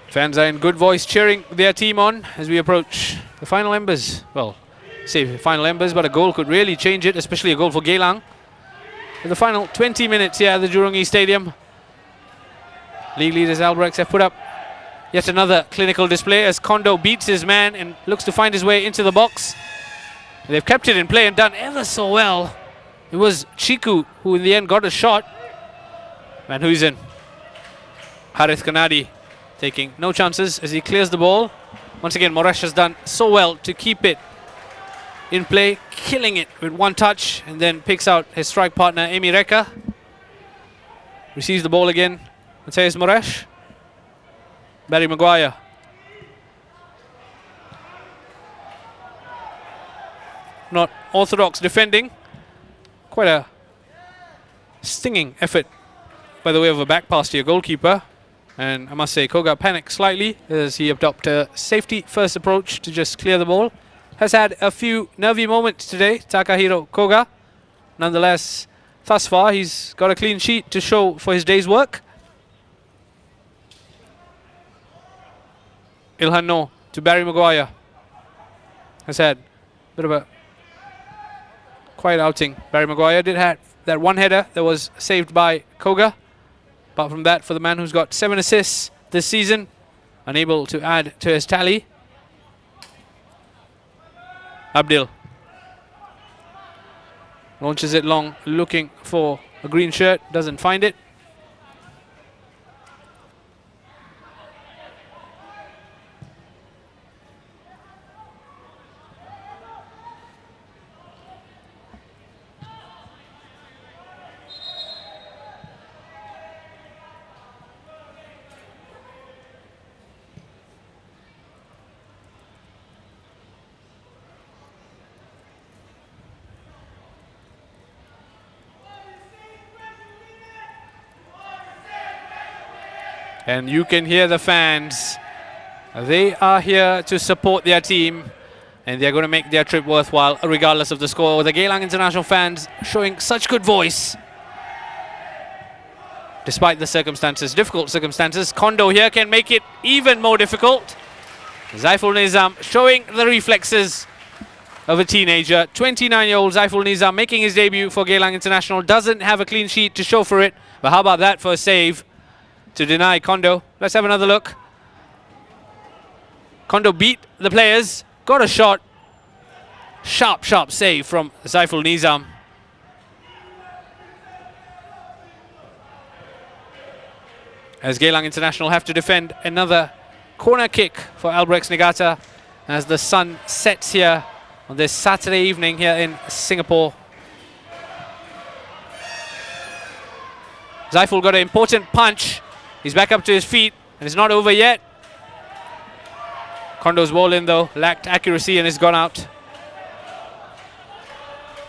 Fans are in good voice cheering their team on as we approach the final embers. Well, say final embers, but a goal could really change it, especially a goal for Geylang. In the final 20 minutes here at the Jurong East Stadium, league leaders Albirex have put up yet another clinical display as Kondo beats his man and looks to find his way into the box. They've kept it in play and done ever so well. It was Chiku who in the end got a shot. Van Huysen, Harith Kanadi taking no chances as he clears the ball. Once again, Moresh has done so well to keep it in play, killing it with one touch, and then picks out his strike partner, Emi Reka. Receives the ball again. Mateus Moresh. Barry Maguire. Not orthodox defending. Quite a stinging effort by the way of a back pass to your goalkeeper. And I must say, Koga panicked slightly as he adopted a safety-first approach to just clear the ball. Has had a few nervy moments today, Takahiro Koga. Nonetheless, thus far, he's got a clean sheet to show for his day's work. Ilhan No to Barry Maguire. Has had a bit of a quiet outing. Barry Maguire did have that one header that was saved by Koga. Apart from that, for the man who's got 7 assists this season, unable to add to his tally. Abdil launches it long, looking for a green shirt, doesn't find it. And you can hear the fans They are here to support their team, and they're going to make their trip worthwhile regardless of the score. The Geylang International fans showing such good voice despite the circumstances, difficult circumstances. Kondo here can make it even more difficult. Zaiful Nizam showing the reflexes of a teenager. 29-year-old Zaiful Nizam making his debut for Geylang International. Doesn't have a clean sheet to show for it, but how about that for a save to deny Kondo? Let's have another look. Kondo beat the players, got a shot. Sharp, sharp save from Zaiful Nizam. As Geylang International have to defend another corner kick for Albirex Niigata as the sun sets here on this Saturday evening here in Singapore. Zaiful got an important punch. He's back up to his feet and it's not over yet. Kondo's ball in though, lacked accuracy and has gone out.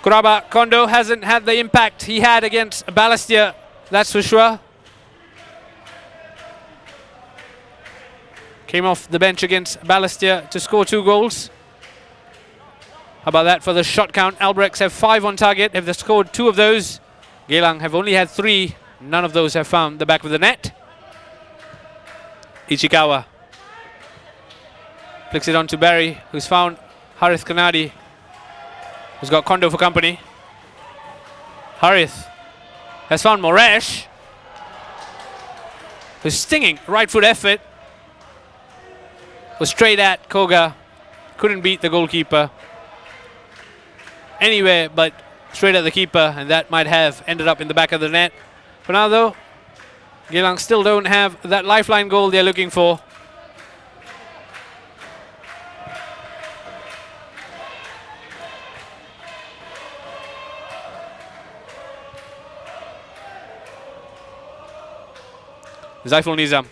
Kuraba Kondo hasn't had the impact he had against Balestier, that's for sure. Came off the bench against Balestier to score 2 goals. How about that for the shot count? Albirex have 5 on target, have scored 2 of those. Geylang have only had 3. None of those have found the back of the net. Ichikawa flicks it on to Barry, who's found Harith Kanadi, who's got Kondo for company. Harith has found Moresh, who's stinging right foot effort. Was straight at Koga, couldn't beat the goalkeeper anywhere but straight at the keeper, and that might have ended up in the back of the net. For now though, Geylang still don't have that lifeline goal they're looking for. Zaiful Nizam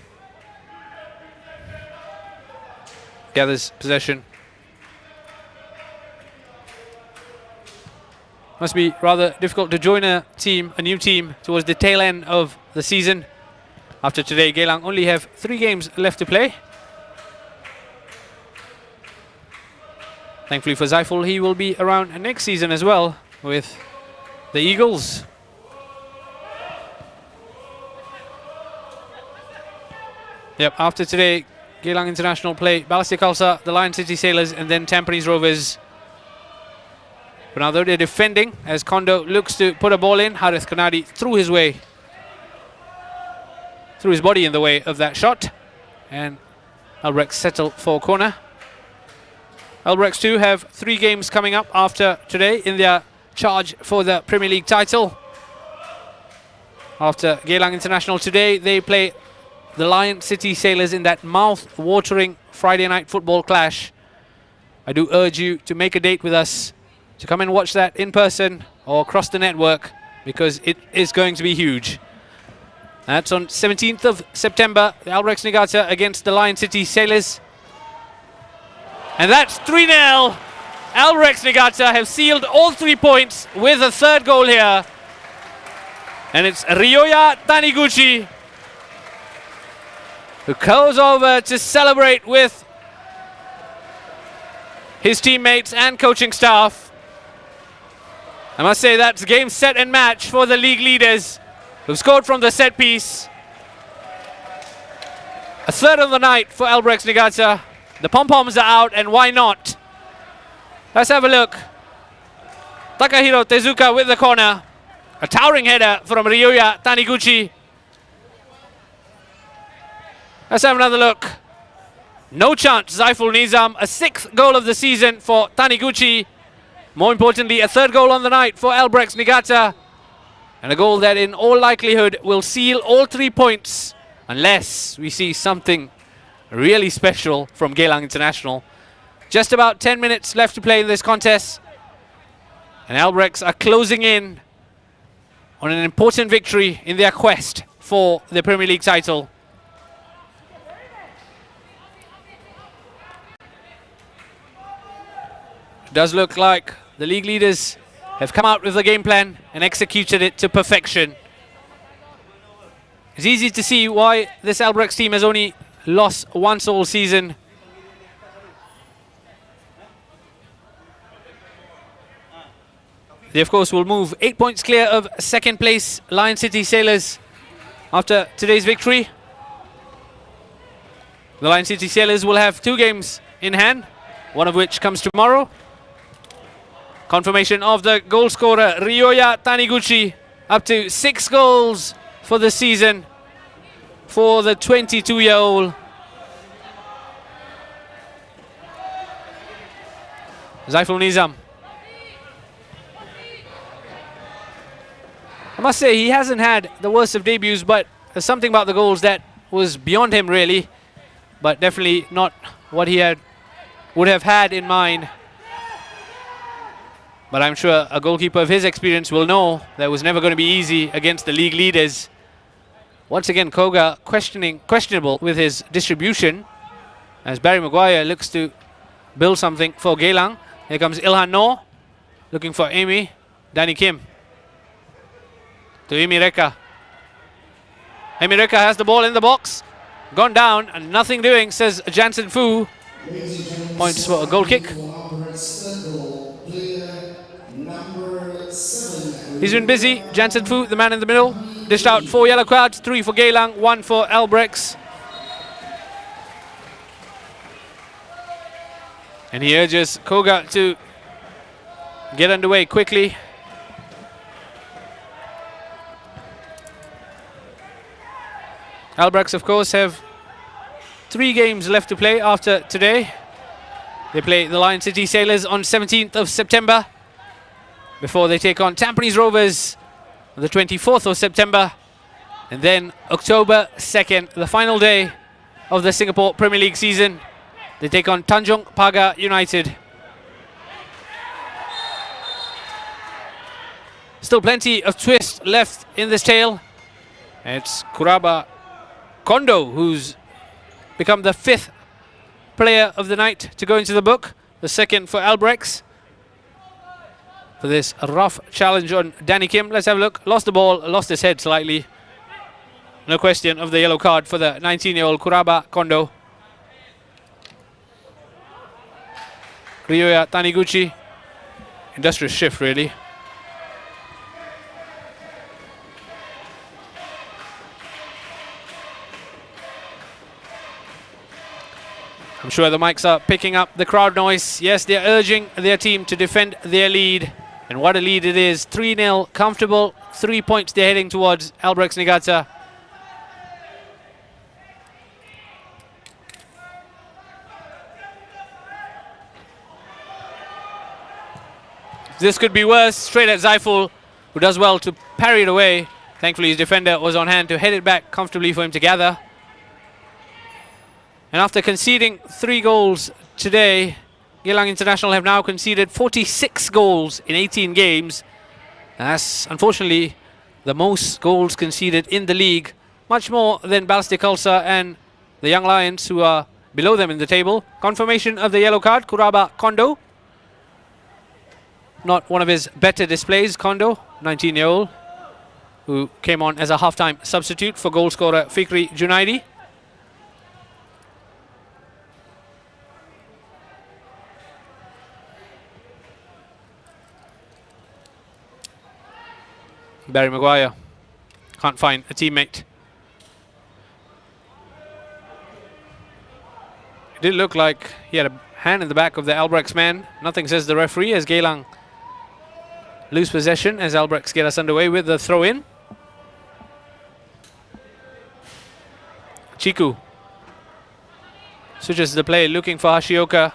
gathers possession. Must be rather difficult to join a new team, towards the tail end of the season. After today, Geylang only have 3 games left to play. Thankfully for Zaiful, he will be around next season as well with the Eagles. Yep, after today, Geylang International play Balestier Khalsa, the Lion City Sailors, and then Tampines Rovers. But now though they're defending, as Kondo looks to put a ball in, Harith Kanadi threw his body in the way of that shot, and Albirex settle for a corner. Albirex too have 3 games coming up after today in their charge for the Premier League title. After Geylang International today, they play the Lion City Sailors in that mouth-watering Friday night football clash. I do urge you to make a date with us to come and watch that in person or across the network, because it is going to be huge. That's on 17th of September, the Albirex Niigata against the Lion City Sailors. And that's 3-0. Albirex Niigata have sealed all 3 points with a 3rd goal here. And it's Ryoya Taniguchi who goes over to celebrate with his teammates and coaching staff. I must say that's game, set and match for the league leaders, who scored from the set piece. A 3rd of the night for Albirex Niigata. The pom-poms are out, and why not? Let's have a look. Takahiro Tezuka with the corner. A towering header from Ryoya Taniguchi. Let's have another look. No chance, Zaiful Nizam. A 6th goal of the season for Taniguchi. More importantly, a 3rd goal on the night for Albirex Niigata. And a goal that in all likelihood will seal all 3 points, unless we see something really special from Geylang International. Just about 10 minutes left to play in this contest, and Albirex are closing in on an important victory in their quest for the Premier League title. It does look like the league leaders have come out with a game plan and executed it to perfection. It's easy to see why this Albirex team has only lost once all season. They, of course, will move 8 points clear of second place Lion City Sailors after today's victory. The Lion City Sailors will have 2 games in hand, one of which comes tomorrow. Confirmation of the goal scorer, Ryoya Taniguchi, up to 6 goals for the season for the 22-year-old. Zaiful Nizam. I must say, he hasn't had the worst of debuts, but there's something about the goals that was beyond him, really. But definitely not what he would have had in mind. But I'm sure a goalkeeper of his experience will know that it was never going to be easy against the league leaders. Once again, Koga questionable with his distribution, as Barry Maguire looks to build something for Geylang. Here comes Ilhan Noor, looking for Amy. Danny Kim to Amy Reka. Amy Reka has the ball in the box. Gone down and nothing doing, says Jansen Fu. Points for a goal kick. He's been busy. Jansen Fu, the man in the middle. Dished out 4 yellow cards, 3 for Geylang, 1 for Albirex. And he urges Koga to get underway quickly. Albirex, of course, have 3 games left to play after today. They play the Lion City Sailors on 17th of September before they take on Tampines Rovers on the 24th of September. And then October 2nd, the final day of the Singapore Premier League season, they take on Tanjong Pagar United. Still plenty of twist left in this tale. It's Kuraba Kondo who's become the 5th player of the night to go into the book, the 2nd for Albirex. For this rough challenge on Danny Kim. Let's have a look. Lost the ball, lost his head slightly. No question of the yellow card for the 19-year-old Kuraba Kondo. Ryoya Taniguchi. Industrious shift, really. I'm sure the mics are picking up the crowd noise. Yes, they're urging their team to defend their lead. And what a lead it is. 3-0, comfortable. 3 points they're heading towards Albirex Niigata. This could be worse. Straight at Zaiful, who does well to parry it away. Thankfully, his defender was on hand to head it back comfortably for him to gather. And after conceding 3 goals today, Geylang International have now conceded 46 goals in 18 games. That's unfortunately the most goals conceded in the league. Much more than Ballistic Ulcer and the Young Lions, who are below them in the table. Confirmation of the yellow card, Kuraba Kondo. Not one of his better displays, Kondo, 19-year-old, who came on as a half-time substitute for goal scorer Fikri Junaidi. Barry Maguire can't find a teammate. It did look like he had a hand in the back of the Albirex man. Nothing, says the referee, as Geylang lose possession as Albirex get us underway with the throw-in. Chiku switches the play, looking for Hashioka,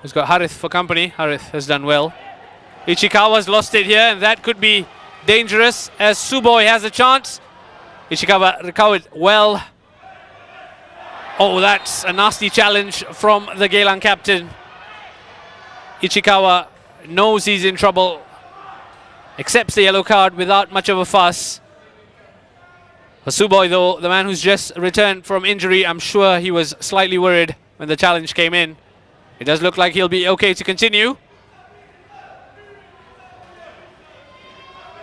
who's got Harith for company. Harith has done well. Ichikawa's lost it here, and that could be dangerous as Suboi has a chance. Ishikawa recovered well. Oh, that's a nasty challenge from the Geylang captain. Ichikawa knows he's in trouble, accepts the yellow card without much of a fuss. For Suboi, though, the man who's just returned from injury, I'm sure he was slightly worried when the challenge came in. It does look like he'll be okay to continue.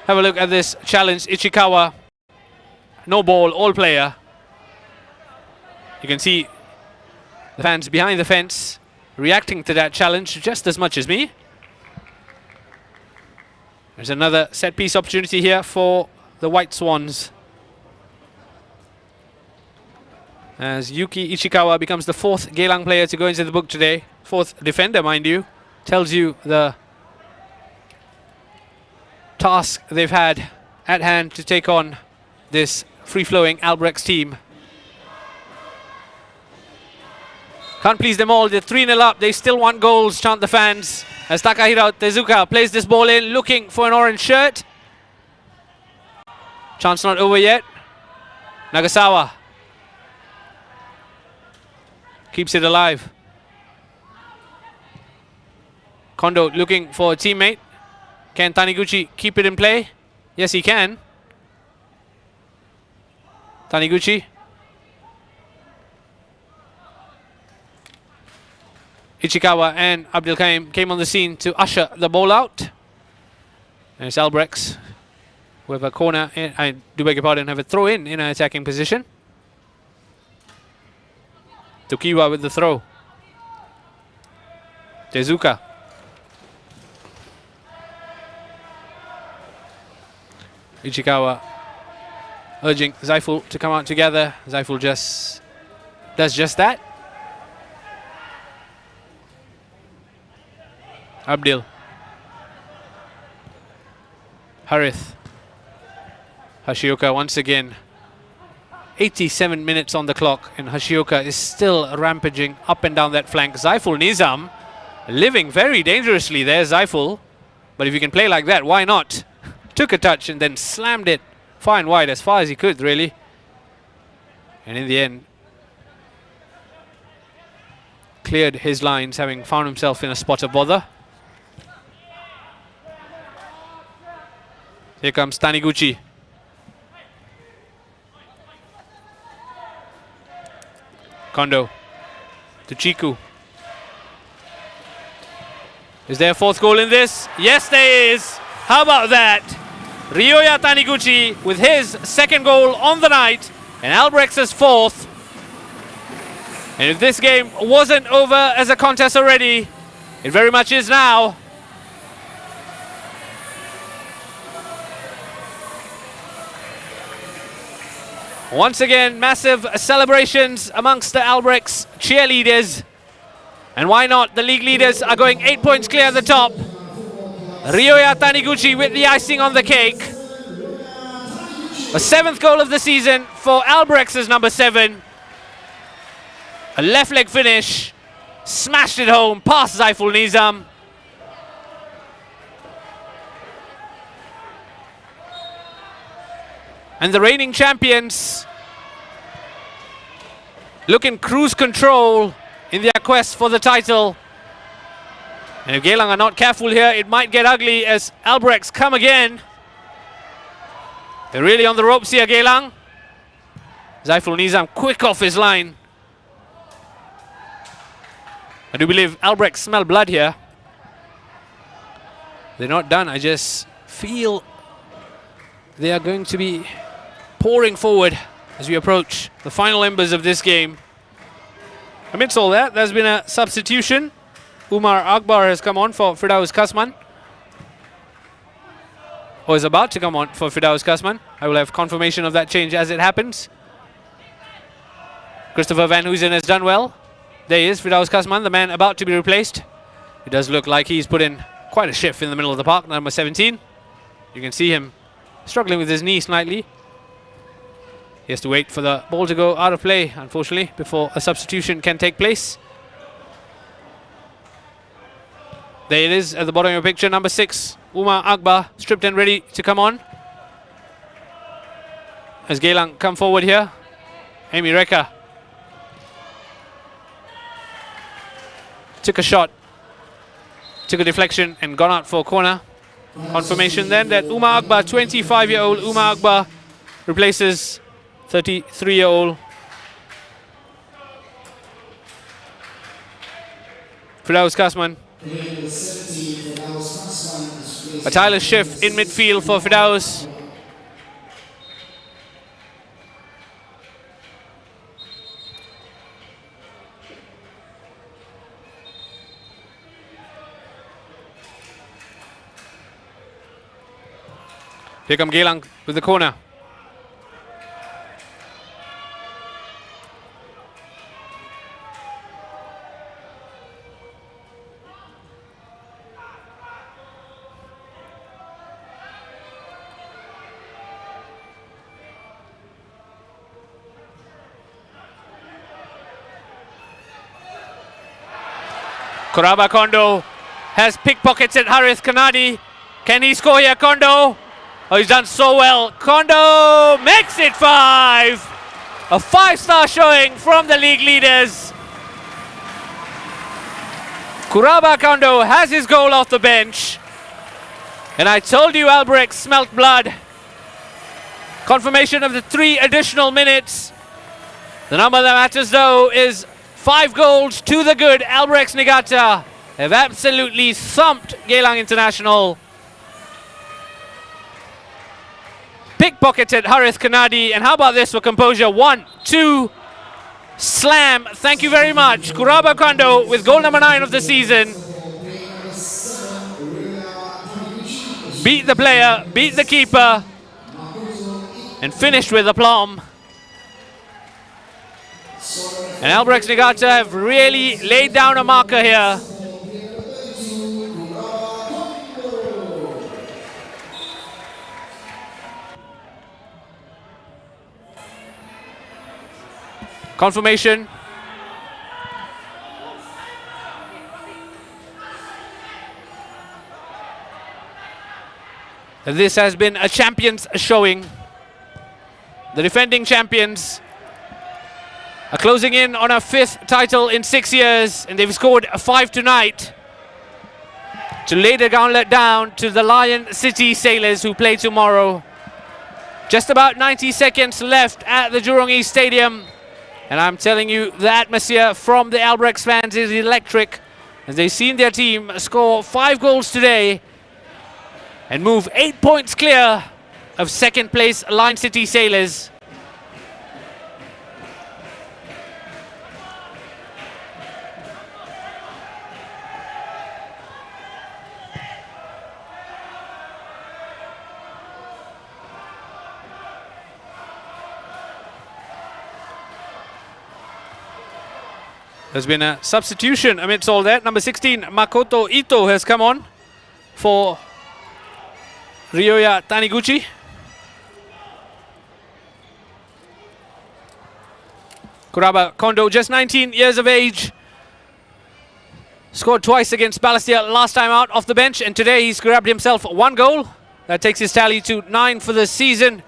Have a look at this challenge. Ichikawa, no ball, all player. You can see the fans behind the fence reacting to that challenge just as much as me. There's another set-piece opportunity here for the White Swans, as Yuki Ichikawa becomes the 4th Geylang player to go into the book today. 4th defender, mind you. Tells you the task they've had at hand to take on this free-flowing Albirex team. Can't please them all. They're 3-0 up. They still want goals, chant the fans, as Takahiro Tezuka plays this ball in, looking for an orange shirt. Chance not over yet. Nagasawa keeps it alive. Kondo looking for a teammate. Can Taniguchi keep it in play? Yes, he can. Taniguchi. Ichikawa and Abdul Kaim came on the scene to usher the ball out. And it's Albirex with a corner, I do beg your pardon, have a throw in an attacking position. Tokiwa with the throw. Tezuka. Ichikawa urging Zaiful to come out together. Zaiful just does just that. Abdil. Harith. Hashioka once again. 87 minutes on the clock, and Hashioka is still rampaging up and down that flank. Zaiful Nizam living very dangerously there, Zaiful. But if you can play like that, why not? Took a touch and then slammed it far and wide, as far as he could, really. And in the end, cleared his lines, having found himself in a spot of bother. Here comes Taniguchi. Kondo to Chiku. Is there a 4th goal in this? Yes, there is. How about that? Ryoya Taniguchi with his 2nd goal on the night, and Albrex's 4th. And if this game wasn't over as a contest already, it very much is now. Once again, massive celebrations amongst the Albirex cheerleaders. And why not? The league leaders are going 8 points clear at the top. Ryoya Taniguchi with the icing on the cake. A 7th goal of the season for Albrex's number 7. A left leg finish. Smashed it home past Zaiful Nizam. And the reigning champions look in cruise control in their quest for the title. And if Geylang are not careful here, it might get ugly as Albirex come again. They're really on the ropes here, Geylang. Zaiful Nizam quick off his line. I do believe Albirex smell blood here. They're not done. I just feel they are going to be pouring forward as we approach the final embers of this game. Amidst all that, there's been a substitution. Umar Akbar has come on for Firdaus Kasman. Or is about to come on for Firdaus Kasman. I will have confirmation of that change as it happens. Christopher Van Hoosen has done well. There he is, Firdaus Kasman, the man about to be replaced. It does look like he's put in quite a shift in the middle of the park, number 17. You can see him struggling with his knee slightly. He has to wait for the ball to go out of play, unfortunately, before a substitution can take place. There it is at the bottom of your picture, number 6, Umar Akbar, stripped and ready to come on. As Geylang come forward here, Amy Reka took a shot, took a deflection and gone out for a corner. Confirmation then that Umar Akbar, 25-year-old Umar Akbar, replaces 33-year-old Firdaus Kasman. A tireless shift in midfield for Firdaus. Here come Geylang with the corner. Kuraba Kondo has pickpockets at Harith Kanadi. Can he score here, Kondo? Oh, he's done so well. Kondo makes it 5. A 5-star showing from the league leaders. Kuraba Kondo has his goal off the bench. And I told you Albirex smelt blood. Confirmation of the 3 additional minutes. The number that matters though is 5 goals to the good. Albirex Niigata have absolutely thumped Geylang International. Pickpocketed Harith Kanadi, and how about this for composure? 1, 2, slam. Thank you very much. Kuraba Kondo with goal number 9 of the season. Beat the player, beat the keeper, and finished with aplomb. And Albirex Niigata have really laid down a marker here. Confirmation. This has been a champions showing. The defending champions are closing in on a 5th title in 6 years, and they've scored 5 tonight to lay the gauntlet down to the Lion City Sailors, who play tomorrow. Just about 90 seconds left at the Jurong East Stadium, and I'm telling you, the atmosphere from the Albirex fans is electric, as they've seen their team score 5 goals today and move 8 points clear of 2nd place Lion City Sailors. There's been a substitution amidst all that. Number 16, Makoto Ito has come on for Ryoya Taniguchi. Kuraba Kondo, just 19 years of age. Scored twice against Balestier last time out off the bench, and today he's grabbed himself 1 goal. That takes his tally to 9 for the season.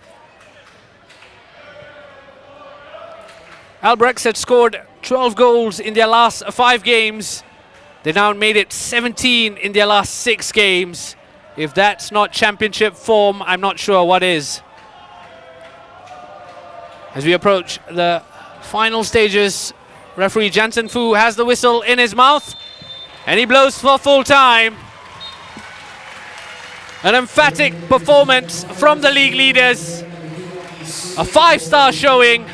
Albirex had scored 12 goals in their last 5 games. They now made it 17 in their last 6 games. If that's not championship form, I'm not sure what is. As we approach the final stages, referee Jansen Fu has the whistle in his mouth, and he blows for full time. An emphatic performance from the league leaders. A 5-star showing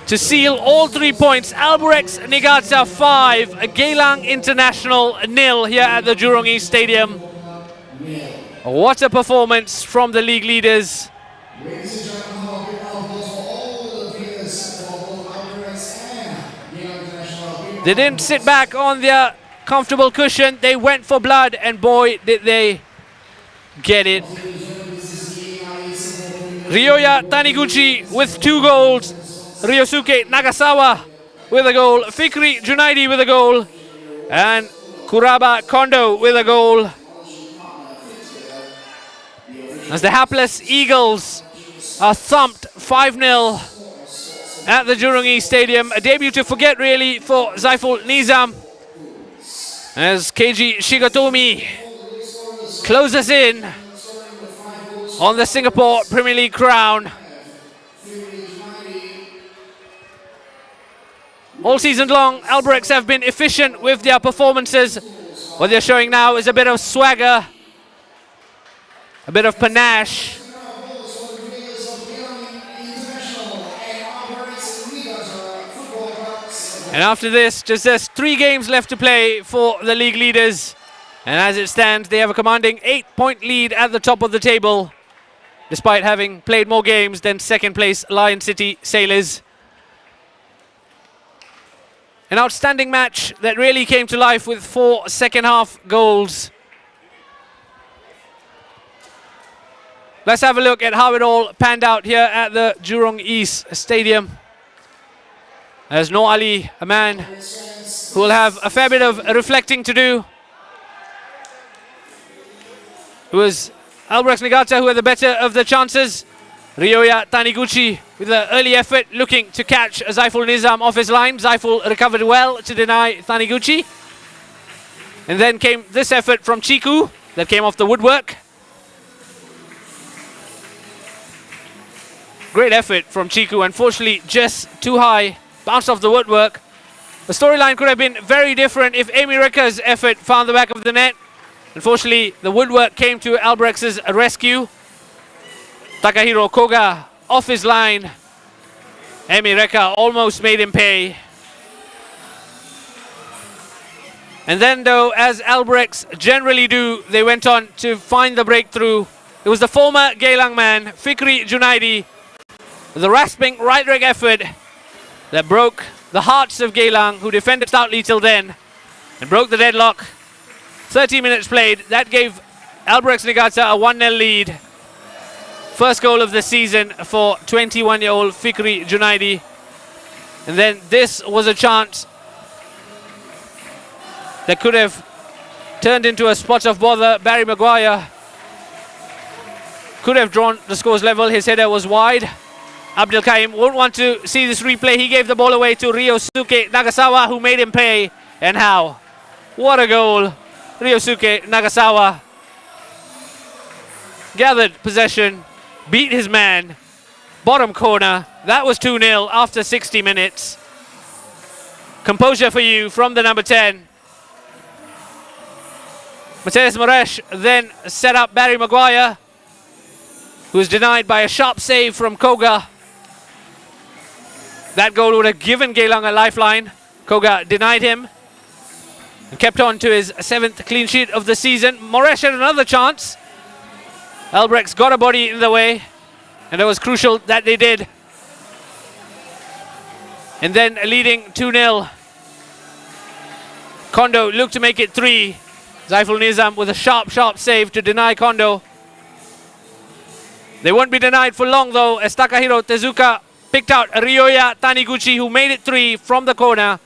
to seal all 3 points. Albirex Niigata 5, Geylang International 0 here at the Jurong East Stadium. What a performance from the league leaders. They didn't sit back on their comfortable cushion. They went for blood, and boy, did they get it. Ryoya Taniguchi with 2 goals. Ryosuke Nagasawa with a goal. Fikri Junaidi with a goal. And Kuraba Kondo with a goal. As the hapless Eagles are thumped 5-0 at the Jurong East Stadium. A debut to forget really for Zaiful Nizam, as Keiji Shigatomi closes in on the Singapore Premier League crown. All season long, Albirex have been efficient with their performances. What they're showing now is a bit of swagger, a bit of panache. And after this, just there's 3 games left to play for the league leaders. And as it stands, they have a commanding 8-point lead at the top of the table, despite having played more games than second place Lion City Sailors. An outstanding match that really came to life with 4 second half goals. Let's have a look at how it all panned out here at the Jurong East Stadium. There's Noor Ali, a man who will have a fair bit of reflecting to do. It was Albirex Niigata who had the better of the chances. Ryoya Taniguchi with an early effort looking to catch Zaiful Nizam off his line. Zaiful recovered well to deny Taniguchi. And then came this effort from Chiku that came off the woodwork. Great effort from Chiku, unfortunately just too high. Bounced off the woodwork. The storyline could have been very different if Amy Rekka's effort found the back of the net. Unfortunately, the woodwork came to Albrex's rescue. Takahiro Koga off his line. Amy Rekka almost made him pay. And then though, as Albirex generally do, they went on to find the breakthrough. It was the former Geylang man, Fikri Junaidi, with a rasping right leg effort that broke the hearts of Geylang, who defended stoutly till then, and broke the deadlock. 30 minutes played, that gave Albirex Niigata a 1-0 lead. First goal of the season for 21-year-old Fikri Junaidi. And then this was a chance that could have turned into a spot of bother. Barry Maguire could have drawn the scores level. His header was wide. Abdul Kaim won't want to see this replay. He gave the ball away to Ryosuke Nagasawa, who made him pay. And how? What a goal. Ryosuke Nagasawa gathered possession, beat his man, bottom corner. That was 2-0 after 60 minutes. Composure for you from the number 10. Mateus Moresh then set up Barry Maguire, who was denied by a sharp save from Koga. That goal would have given Geylang a lifeline. Koga denied him and kept on to his 7th clean sheet of the season. Moresh had another chance. Albirex got a body in the way, and it was crucial that they did. And then leading 2-0. Kondo looked to make it 3. Zaiful Nizam with a sharp save to deny Kondo. They won't be denied for long though, as Takahiro Tezuka picked out Ryoya Taniguchi, who made it 3 from the corner.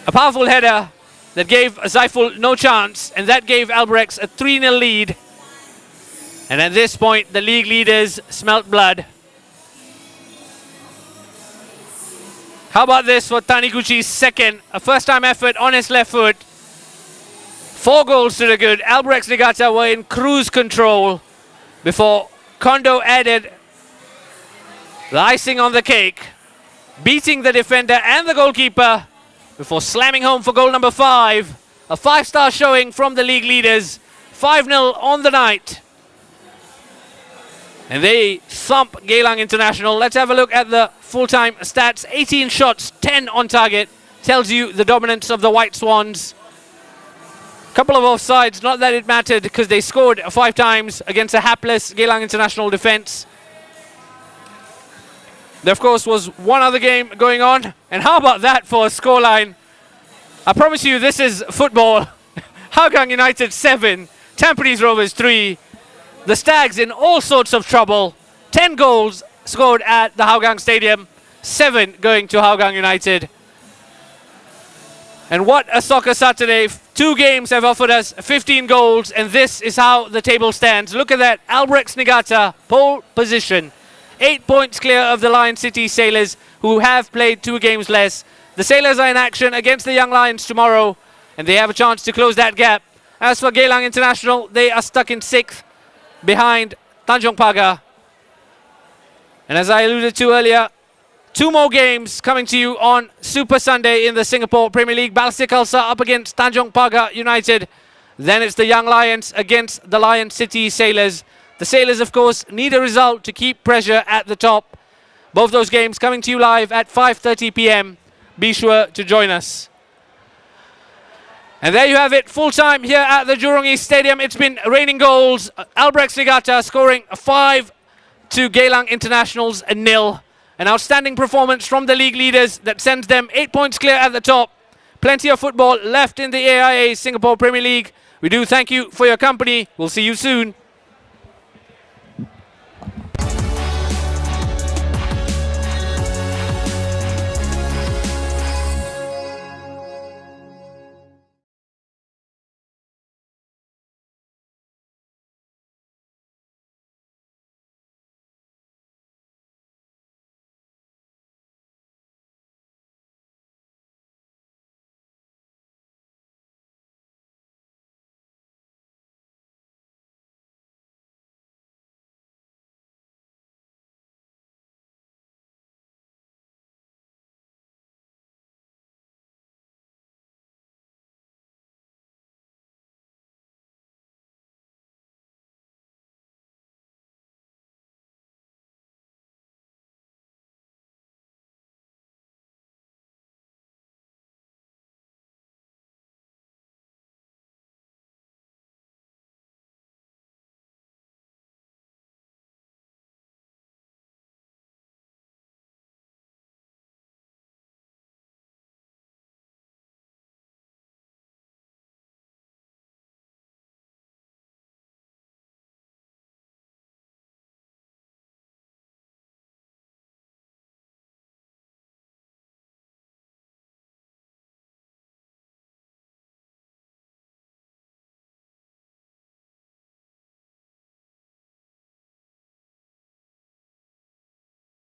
A powerful header that gave Zaiful no chance, and that gave Albirex a 3-0 lead. And at this point, the league leaders smelt blood. How about this for Taniguchi's second, a first-time effort on his left foot. 4 goals to the good. Albirex Niigata were in cruise control before Kondo added the icing on the cake, beating the defender and the goalkeeper before slamming home for goal number 5. A 5-star showing from the league leaders. 5-0 on the night. And they thump Geylang International. Let's have a look at the full-time stats. 18 shots, 10 on target. Tells you the dominance of the White Swans. Couple of offsides, not that it mattered, because they scored 5 times against a hapless Geylang International defense. There, of course, was one other game going on. And how about that for a scoreline? I promise you, this is football. Hougang United 7, Tampines Rovers 3. The Stags in all sorts of trouble. 10 goals scored at the Hougang Stadium. 7 going to Hougang United. And what a soccer Saturday. 2 games have offered us 15 goals, and this is how the table stands. Look at that. Albirex Niigata, pole position. 8 points clear of the Lion City Sailors, who have played 2 games less. The Sailors are in action against the Young Lions tomorrow, and they have a chance to close that gap. As for Geylang International, they are stuck in 6th behind Tanjong Pagar. And as I alluded to earlier, 2 more games coming to you on Super Sunday in the Singapore Premier League. Balestier Khalsa up against Tanjong Pagar United. Then it's the Young Lions against the Lion City Sailors. The Sailors, of course, need a result to keep pressure at the top. Both those games coming to you live at 5:30 p.m. Be sure to join us. And there you have it, full time here at the Jurong East Stadium. It's been raining goals. Albirex Niigata scoring 5 to Geylang Internationals 0. An outstanding performance from the league leaders that sends them 8 points clear at the top. Plenty of football left in the AIA Singapore Premier League. We do thank you for your company. We'll see you soon.